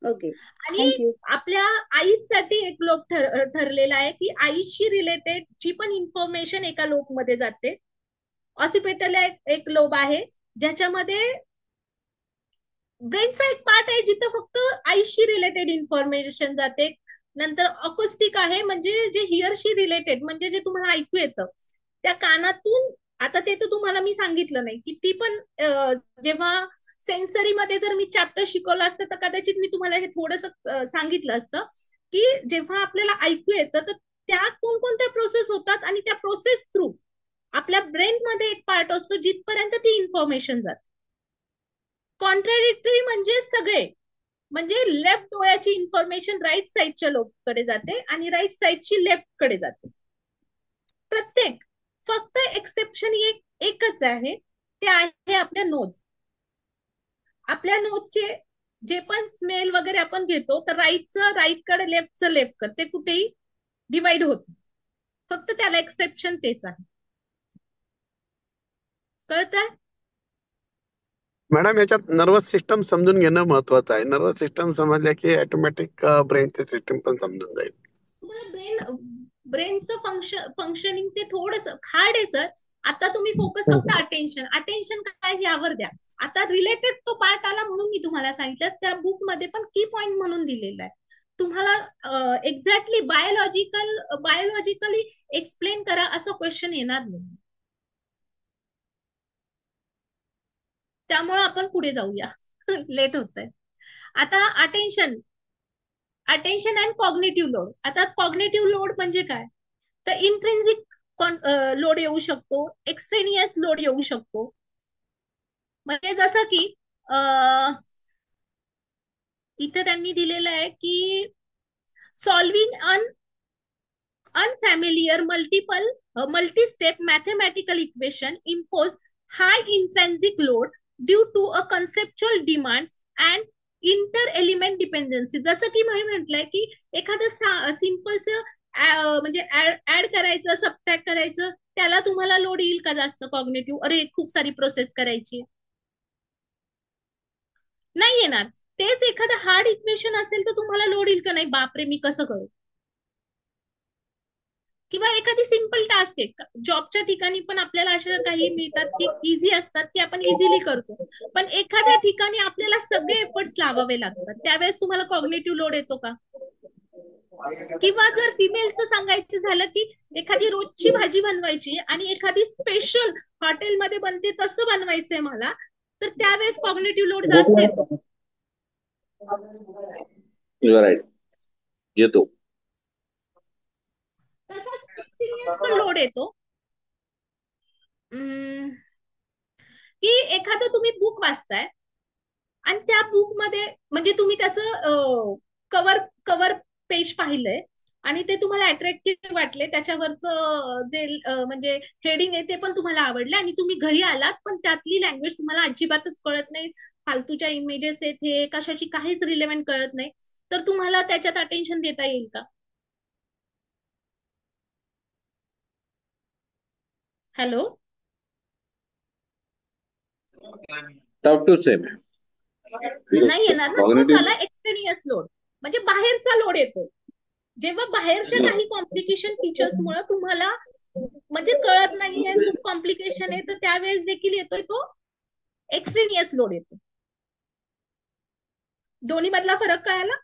[SPEAKER 10] Okay?
[SPEAKER 1] आणि
[SPEAKER 10] थँक्यू.
[SPEAKER 1] आपल्या आईसाठी एक लोक ठरलेला आहे की आईशी रिलेटेड जी पण इन्फॉर्मेशन एका लोक मध्ये जाते. ऑसिपिटल एक लोब आहे ज्याच्यामध्ये ब्रेनचा एक पार्ट आहे जिथं फक्त आईशी रिलेटेड इन्फॉर्मेशन जाते. नंतर अकोस्टिक आहे, म्हणजे जे हिअरशी रिलेटेड, म्हणजे जे तुम्हाला ऐकू येतं त्या कानातून. आता ते तर तुम्हाला मी सांगितलं नाही की ती पण जेव्हा सेन्सरी मध्ये जर मी चॅप्टर शिकवलं असतं तर कदाचित मी तुम्हाला हे थोडस सांगितलं असतं की जेव्हा आपल्याला ऐकू येतं तर त्या कोणकोणत्या प्रोसेस होतात आणि त्या प्रोसेस थ्रू आपल्या ब्रेन मध्ये एक पार्ट असतो जिथपर्यंत ती इन्फॉर्मेशन जाते. कॉन्ट्रॅडिक्टरी म्हणजे सगळे, म्हणजे लेफ्ट डोळ्याची इन्फॉर्मेशन राईट साईडच्या लोककडे जाते आणि राईट साईडची लेफ्ट कडे जाते. प्रत्येक, फक्त एक्सेप्शन एकच आहे, ते आहे आपल्या नोज. आपल्या नोजचे जे पण स्मेल वगैरे आपण घेतो तर राईटचं राईट कडे, लेफ्टचं लेफ्ट कडे, ते कुठेही डिवाइड होत. फक्त त्याला एक्सेप्शन तेच आहे. कळतंय?
[SPEAKER 11] मॅडम याच्यात नर्वस सिस्टम समजून घेणं महत्वाचं आहे. नर्वस सिस्टम समजल्या की ऑटोमॅटिक ब्रेनची सिस्टम पण समजून जाईल.
[SPEAKER 1] तुम्हाला ब्रेनचं फंक्शनिंग ते थोडस हार्ड आहे सर. आता तुम्ही फोकस फक्त अटेन्शन काय यावर द्या. आता रिलेटेड तो पार्ट आला म्हणून मी तुम्हाला सांगितलं, त्या बुक मध्ये पण की पॉइंट म्हणून दिलेला आहे. तुम्हाला एक्झॅक्टली बायोलॉजिकली एक्सप्लेन करा असं क्वेश्चन येणार नाही. त्यामुळे आपण पुढे जाऊया, लेट होतंय. आता अटेन्शन अँड कॉग्निटिव्ह लोड. आता कॉग्निटिव्ह लोड म्हणजे काय, तर इंट्रिन्सिक लोड येऊ शकतो, एक्सट्रेनियस लोड येऊ शकतो. म्हणजे जसं की इथे त्यांनी दिलेलं आहे की solving unfamiliar multi-step mathematical equation impose high intrinsic load due to a conceptual demands and inter-element dependency. जसं की मी म्हटलंय की एखादं सिंपल्स म्हणजे ऍड करायचं, सबट्रॅक्ट करायचं, त्याला तुम्हाला लोड येईल का जास्त कॉग्निटिव्ह? अरे खूप सारी प्रोसेस करायची, नाही येणार. तेच एखादं हार्ड इक्वेशन असेल तर तुम्हाला लोड येईल का नाही? बापरे मी कसं करू? किंवा एखादी सिंपल टास्क आहे, जॉबच्या ठिकाणी पण आपल्याला अशा काही मिळतात की इझी असतात की आपण इझिली करतो, पण एखाद्या ठिकाणी आपल्याला सगळे एफर्ट्स लावावे लागतात, त्यावेळेस तुम्हाला कॉग्निटिव्ह लोड येतो का? किंवा जर फिमेलचं सांगायचं झालं की एखादी रोजची भाजी बनवायची आणि एखादी स्पेशल हॉटेलमध्ये बनते तसं बनवायचंय मला, तर त्यावेळेस कॉग्निटिव्ह लोड जास्त येतो.
[SPEAKER 5] राईट, येतो.
[SPEAKER 1] एक्सपिरियन्स पण लोड येतो की एखादं तुम्ही बुक वाचताय आणि त्या बुक मध्ये म्हणजे तुम्ही त्याचं कव्हर कव्हर पेज पाहिलंय आणि ते तुम्हाला अट्रॅक्टिव्ह वाटले, त्याच्यावरचं जे म्हणजे हेडिंग आहे ते पण तुम्हाला आवडले आणि तुम्ही घरी आलात पण त्यातली लँग्वेज तुम्हाला अजिबातच कळत नाही, फालतूच्या इमेजेस आहेत, हे कशाची काहीच रिलेव्हंट कळत नाही, तर तुम्हाला त्याच्यात अटेन्शन देता येईल का? हॅलो,
[SPEAKER 5] टफ टू से.
[SPEAKER 1] नाही येणार ना, तो झाला एक्सटेनियस लोड, म्हणजे बाहेरचा लोड येतो. जेव्हा बाहेरच्या काही कॉम्प्लिकेशन फीचर्स मुळे तुम्हाला म्हणजे कळत नाहीये, खूप कॉम्प्लिकेशन आहे, तर त्यावेळेस देखील येतोय तो एक्सटेनियस लोड येतो. दोन्ही मधला फरक कळाला?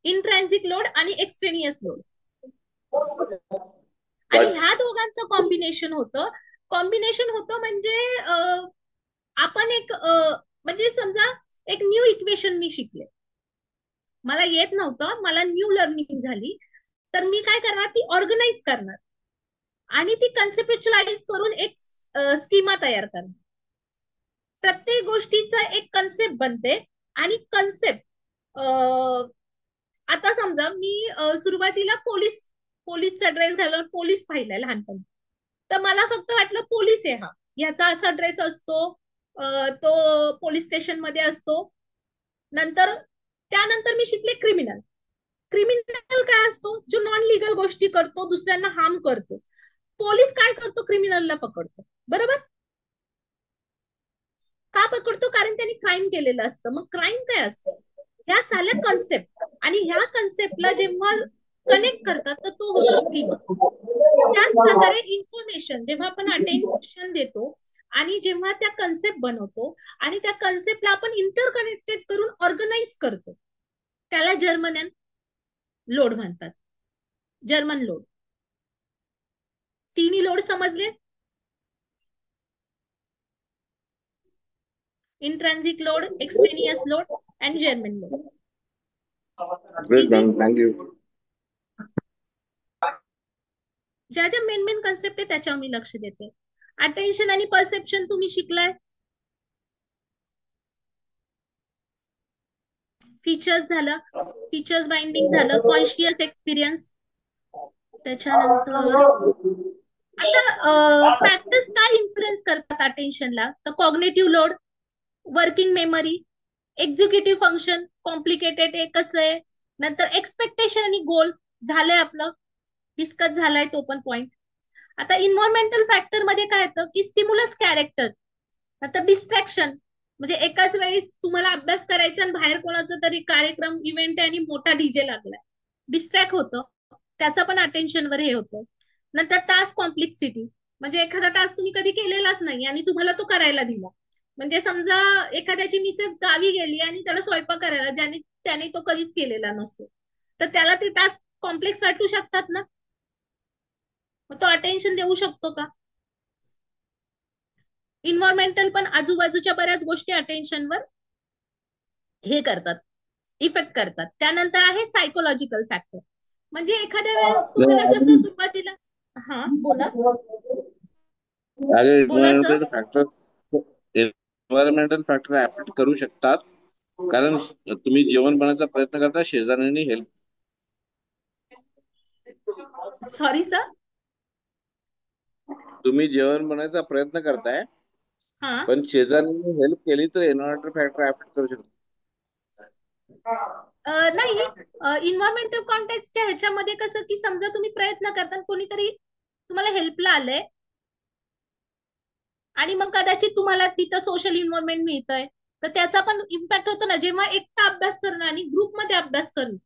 [SPEAKER 1] इंट्रॅन्सिक लोड आणि एक्सटेनियस लोड, आणि ह्या दोघांचं कॉम्बिनेशन होतं म्हणजे आपण एक म्हणजे समजा एक न्यू इक्वेशन मी शिकले, मला येत नव्हतं, मला न्यू लर्निंग झाली, तर मी काय करणार, ती ऑर्गनाइज करणार आणि ती कन्सेप्च्युअलाइज करून एक स्कीमा तयार करणार. प्रत्येक गोष्टीचा एक कन्सेप्ट बनते आणि कन्सेप्ट आता समजा मी सुरुवातीला पोलीसचा ड्रेस घालून पोलीस पाहिलाय लहानपणी, तर मला फक्त वाटलं पोलीस आहे हा, ह्याचा असा ड्रेस असतो, तो पोलीस स्टेशन मध्ये असतो. त्यानंतर मी शिकले क्रिमिनल. क्रिमिनल काय असतो? जो नॉन लिगल गोष्टी करतो, दुसऱ्यांना हार्म करतो. पोलीस काय करतो? क्रिमिनलला पकडतो, बरोबर? का पकडतो? कारण त्यांनी क्राईम केलेलं असतं. मग क्राईम काय असतं? ह्या साऱ्या कन्सेप्ट, आणि ह्या कन्सेप्टला जेव्हा कनेक्ट करतात तर तो होतो स्कीमा. त्याच प्रकारे इन्फॉर्मेशन जेव्हा आपण अटेन्शन देतो आणि जेव्हा त्या कन्सेप्ट बनवतो आणि त्या कन्सेप्टला आपण इंटरकनेक्टेड करून ऑर्गनाइज करतो, त्याला जर्मन लोड म्हणतात. German load. तिन्ही लोड समजले? इंट्रॅन्सिक लोड, एक्सटेनियस लोड आणि जर्मन लोड. ज्या ज्या मेन कन्सेप्ट आहे त्याच्यावर मी लक्ष देते. अटेन्शन आणि परसेप्शन तुम्ही शिकलाय, फीचर्स झालं, फीचर्स बाइंडिंग झालं, कॉन्शियस एक्सपिरियन्स. त्याच्यानंतर आता फॅक्टर्स काय इन्फ्लुएन्स करतात अटेन्शनला, तर cognitive load, working memory, executive function, complicated आहे कसं आहे, नंतर एक्सपेक्टेशन आणि गोल झालंय आपलं, डिस्कस झालाय तो पण पॉइंट. आता इन्व्हायरमेंटल फॅक्टर मध्ये काय येतं की स्टिम्युलस कॅरेक्टर, नंतर डिस्ट्रॅक्शन, म्हणजे एकाच वेळी तुम्हाला अभ्यास करायचा आणि बाहेर कोणाचा तरी कार्यक्रम इव्हेंट आहे आणि मोठा डीजे लागलाय, डिस्ट्रॅक्ट होतं, त्याचं पण अटेन्शनवर हे होतं. नंतर टास्क कॉम्प्लेक्सिटी, म्हणजे एखादा टास्क तुम्ही कधी केलेलाच नाही आणि तुम्हाला तो करायला दिला, म्हणजे समजा एखाद्याची मिसेस गावी गेली आणि त्याला स्वयंपाक करायला, त्याने तो कधीच केलेला नसतो, तर त्याला ते टास्क कॉम्प्लेक्स वाटू शकतात ना, मग तो अटेन्शन देऊ शकतो का? इन्व्हायरमेंटल पण आजूबाजूच्या बऱ्याच गोष्टी अटेन्शनवर हे करतात, इफेक्ट करतात. त्यानंतर आहे सायकोलॉजिकल फॅक्टर, म्हणजे एखाद्या वेळेस तुम्हाला जसं सुरुवातीला, हा बोला बोला sir.
[SPEAKER 5] Factor environmental factor affect करू शकतात, कारण तुम्ही जेवण बनवायचा प्रयत्न करता, शेजाऱ्यांनी हेल्प.
[SPEAKER 1] Sorry sir.
[SPEAKER 5] तुम्ही जेवण बनवायचा प्रयत्न करताय,
[SPEAKER 1] हा
[SPEAKER 5] पण शेजाऱ्यांनी हेल्प केली तर एन्व्हायरमेंटल फॅक्टर अफेक्ट करू शकतो.
[SPEAKER 1] नाही, इन्व्हायरमेंटल कॉन्टेक्सच्या ह्याच्यामध्ये कसं की समजा तुम्ही प्रयत्न करता कोणीतरी तुम्हाला हेल्पला आलंय आणि मग कदाचित तुम्हाला तिथं सोशल इन्व्हॉल्वमेंट मिळतंय, तर त्याचा पण इम्पॅक्ट होतो ना. जेव्हा एकटा अभ्यास करणं आणि ग्रुपमध्ये अभ्यास करणं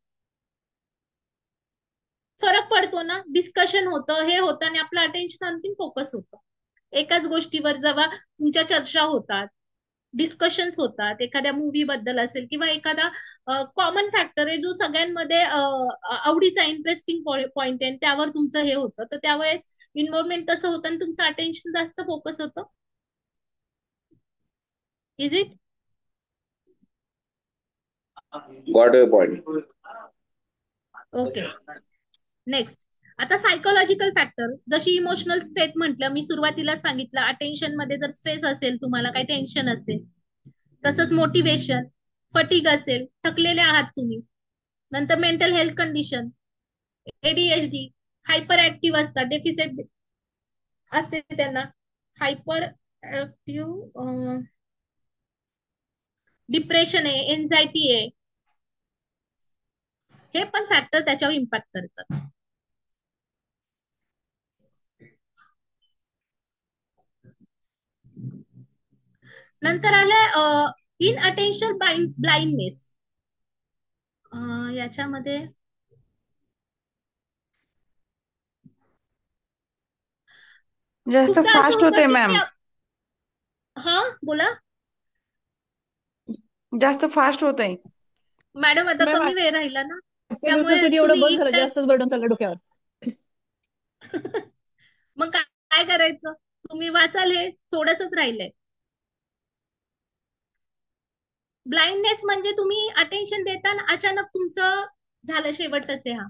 [SPEAKER 1] फरक पडतो ना. डिस्कशन होतं, हे होतं आणि आपलं अटेन्शन आणखी फोकस होतं एकाच गोष्टीवर. जेव्हा तुमच्या चर्चा होतात, डिस्कशन्स होतात, एखाद्या मूवी बद्दल असेल किंवा एखादा कॉमन फॅक्टर आहे जो सगळ्यांमध्ये आवडीचा इंटरेस्टिंग पॉइंट आहे, त्यावर तुमचं हे होतं, तर त्यावेळेस इन्व्हॉल्वमेंट तसं होतं आणि तुमचं अटेन्शन जास्त फोकस होतं. Is it?
[SPEAKER 5] Got your point.
[SPEAKER 1] Okay. Next, आता सायकोलॉजिकल फॅक्टर, जशी इमोशनल स्टेट म्हटलं मी सुरुवातीला सांगितलं, अटेन्शन मध्ये जर स्ट्रेस असेल, तुम्हाला काही टेन्शन असेल, तसंच मोटिवेशन, फटीग असेल, थकलेले आहात तुम्ही, नंतर mental health condition, ADHD, hyper active असतात, डेफिसिट असते त्यांना, हायपर ऍक्टिव्ह, डिप्रेशन आहे, एन्झायटी आहे, हे पण फॅक्टर त्याच्यावर इम्पॅक्ट करतात. नंतर आलं इन अटेन्शन ब्लाइंडनेस. याच्यामध्ये
[SPEAKER 4] जास्त
[SPEAKER 1] खूपदा असं
[SPEAKER 4] फास्ट
[SPEAKER 1] होतं
[SPEAKER 4] होते
[SPEAKER 1] की
[SPEAKER 4] मॅम,
[SPEAKER 1] हा बोला
[SPEAKER 4] जास्त फास्ट होतंय.
[SPEAKER 1] मॅडम. आता
[SPEAKER 9] मॅम
[SPEAKER 1] कमी वेळ राहिला ना,
[SPEAKER 9] आजच्या
[SPEAKER 1] त्यामुळे
[SPEAKER 9] दिवसासाठी एवढं बस
[SPEAKER 1] तुम्ही
[SPEAKER 9] झालं, जास्तच बर्डन चाललं डोक्यावर.
[SPEAKER 1] मग काय करायचं, तुम्ही वाचाल, हे थोडंसच राहिलंय. ब्लाइंडनेस म्हणजे तुम्ही अटेन्शन देताना अचानक तुमचं झालं, शेवटच आहे हा,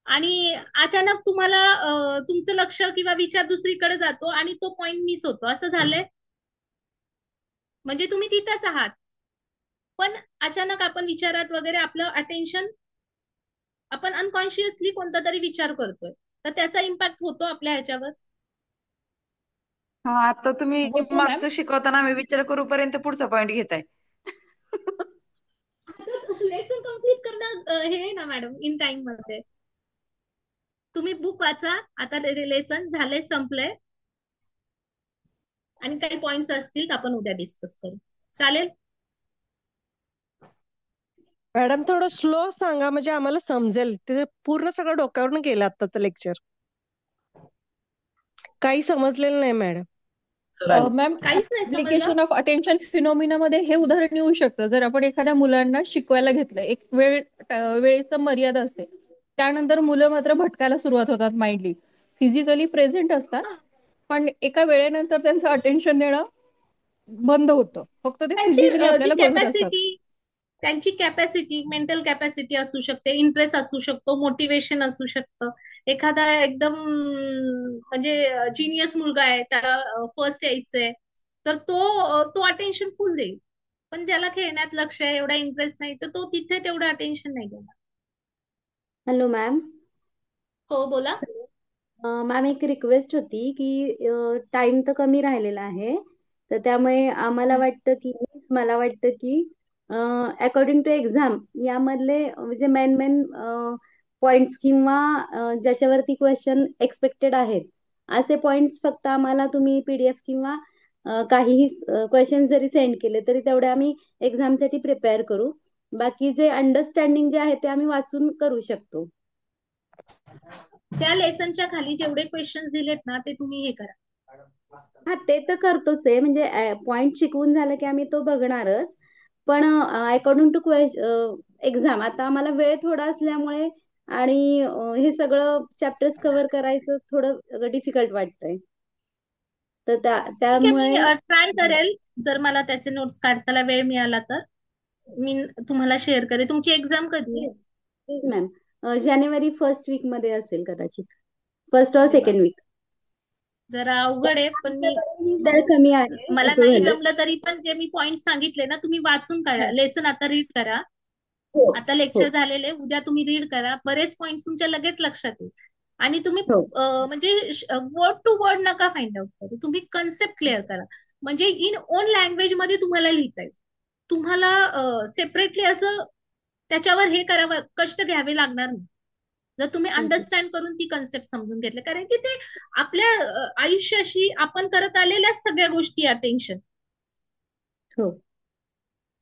[SPEAKER 1] आणि अचानक तुम्हाला तुमचं लक्ष किंवा विचार दुसरीकडे जातो आणि तो पॉइंट मिस होतो, असं झालंय. म्हणजे तुम्ही तिथंच आहात, पण अचानक आपण विचारात वगैरे आपलं अटेन्शन, आपण अनकॉन्शियसली कोणता तरी विचार करतोय, तर त्याचा इम्पॅक्ट होतो आपल्या ह्याच्यावर.
[SPEAKER 4] हा, आता तुम्ही
[SPEAKER 9] होतो मॅम.
[SPEAKER 4] मागचं शिकवताना आम्ही विचार करूपर्यंत पुढचा पॉइंट घेताय.
[SPEAKER 1] लेसन कम्प्लीट करणं हे आहे ना मॅडम, इन टाइम मध्ये तुम्ही बुक वाचा. आता लेसन झालंय, संपलंय, आणि काही पॉइंट्स असतील तर आपण उद्या डिस्कस करू, चालेल?
[SPEAKER 12] मॅडम थोडं स्लो सांगा म्हणजे आम्हाला समजेल. ते पूर्ण सगळं डोक्यावरून गेलं आताचं लेक्चर, काही समजलेलं नाही मॅडम.
[SPEAKER 9] मॅम,
[SPEAKER 1] काहीच नाही समजलं.
[SPEAKER 9] ऍप्लिकेशन ऑफ अटेन्शन फिनोमिना मध्ये हे उदाहरण येऊ शकतं. जर आपण एखाद्या मुलांना शिकवायला घेतलं, एक वेळेचं मर्यादा असते, त्यानंतर मुलं मात्र भटकायला सुरुवात होतात, माइंडली फिजिकली प्रेझेंट असतात, पण एका वेळेनंतर त्यांचं अटेन्शन देणं बंद होतं, फक्त ते
[SPEAKER 1] त्यांची
[SPEAKER 9] फिजिकली
[SPEAKER 1] जी
[SPEAKER 9] आपल्याला बघत असतात.
[SPEAKER 1] कॅपॅसिटी, त्यांची कॅपॅसिटी, मेंटल कॅपॅसिटी असू शकते, इंटरेस्ट असू शकतो, मोटिवेशन असू शकतं. एखादा एकदम म्हणजे जिनियस मुलगा आहे, त्याला फर्स्ट यायचंय, तर तो अटेन्शन फुल देईल. पण ज्याला खेळण्यात लक्ष आहे, एवढा इंटरेस्ट नाही, तर तो तिथे तेवढं अटेन्शन नाही देणार.
[SPEAKER 10] Hello ma'am.
[SPEAKER 1] हो बोला.
[SPEAKER 10] मॅम, एक रिक्वेस्ट होती की टाइम तर कमी राहिलेला आहे, तर त्यामुळे आम्हाला वाटतं की मला वाटतं की अकॉर्डिंग टू एक्झाम यामधले जे मेन पॉइंट्स किंवा ज्याच्यावरती क्वेश्चन एक्सपेक्टेड आहेत असे पॉइंट्स फक्त आम्हाला तुम्ही पीडीएफ किंवा काहीही क्वेश्चन जरी सेंड केले तरी तेवढे आम्ही एक्झामसाठी प्रिपेअर करू. बाकी जे अंडरस्टँडिंग जे आहे ते आम्ही वाचून करू शकतो.
[SPEAKER 1] त्या लेसनच्या खाली जेवढे क्वेश्चन दिलेत ना, ते तुम्ही हे करा.
[SPEAKER 10] हा, ते तर करतोच आहे, म्हणजे पॉइंट शिकवून झालं की आम्ही तो बघणारच, पण अकॉर्डिंग टू एक्झाम आता आम्हाला वेळ थोडा असल्यामुळे आणि हे सगळं चॅप्टर्स कव्हर करायचं थोडं डिफिकल्ट वाटतंय, तर
[SPEAKER 1] ठीक आहे, मी
[SPEAKER 10] त्यामुळे
[SPEAKER 1] ट्राय करेल. जर मला त्याचे नोट्स काढताना वेळ मिळाला तर मी तुम्हाला शेअर करेल. तुमची एक्झाम कधी आहे?
[SPEAKER 10] प्लीज मॅम, जानेवारी फर्स्ट वीक मध्ये असेल कदाचित, फर्स्ट और सेकंड वीक.
[SPEAKER 1] जरा अवघड आहे, पण मी
[SPEAKER 10] धड कमी आहे
[SPEAKER 1] मला
[SPEAKER 10] असं
[SPEAKER 1] नाही
[SPEAKER 10] झालं.
[SPEAKER 1] जमलं तरी पण जे मी पॉइंट सांगितले ना, तुम्ही वाचून काढा.
[SPEAKER 10] हा.
[SPEAKER 1] लेसन आता रीड करा.
[SPEAKER 10] हो
[SPEAKER 1] आता
[SPEAKER 10] हो
[SPEAKER 1] लेक्चर झालेले, उद्या तुम्ही रीड करा. बरेच पॉइंट तुमच्या लगेच लक्षात येईल. आणि तुम्ही
[SPEAKER 10] हो
[SPEAKER 1] म्हणजे वर्ड टू वर्ड नका फाइंड आउट करू, तुम्ही कन्सेप्ट क्लिअर करा. म्हणजे इन ओन लँग्वेज मध्ये तुम्हाला लिहिता येईल. तुम्हाला सेपरेटली असं त्याच्यावर हे करावं, कष्ट घ्यावे लागणार नाही, जर तुम्ही अंडरस्टँड करून ती कन्सेप्ट समजून घेतले. कारण की ते आपल्या आयुष्याशी आपण करत आलेल्या सगळ्या गोष्टी अटेन्शन,
[SPEAKER 10] हो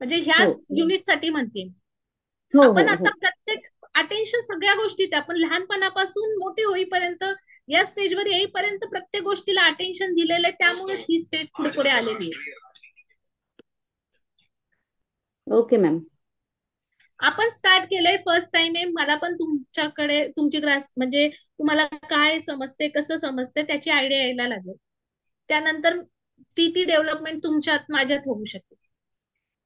[SPEAKER 1] म्हणजे ह्या
[SPEAKER 10] हो
[SPEAKER 1] युनिट साठी म्हणते.
[SPEAKER 10] हो
[SPEAKER 1] आपण
[SPEAKER 10] हो
[SPEAKER 1] आता
[SPEAKER 10] हो
[SPEAKER 1] प्रत्येक अटेन्शन सगळ्या गोष्टीत आपण लहानपणापासून मोठे होईपर्यंत, या स्टेजवर येईपर्यंत प्रत्येक गोष्टीला अटेन्शन दिलेलं आहे. त्यामुळेच ही स्टेज पुढे पुढे आलेली आहे.
[SPEAKER 10] Okay ma'am.
[SPEAKER 1] आपण स्टार्ट केलंय, फर्स्ट टाइम आहे. मला पण तुमच्याकडे तुमची ग्रास म्हणजे तुम्हाला काय समजते, कसं समजते त्याची आयडिया यायला लागेल. त्यानंतर ती डेव्हलपमेंट तुमच्यात माझ्यात होऊ शकते.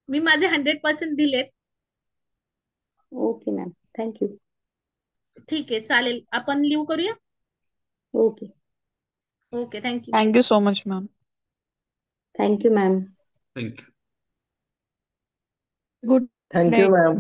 [SPEAKER 1] मी माझे 100% दिलेत.
[SPEAKER 10] Okay ma'am, thank you.
[SPEAKER 1] ठीक आहे, चालेल. आपण लिव्ह करूया.
[SPEAKER 10] Okay
[SPEAKER 1] okay, thank you.
[SPEAKER 4] Thank you so much ma'am.
[SPEAKER 10] Thank you ma'am.
[SPEAKER 3] Thank you.
[SPEAKER 13] Good
[SPEAKER 14] thank you
[SPEAKER 13] night.
[SPEAKER 14] Ma'am.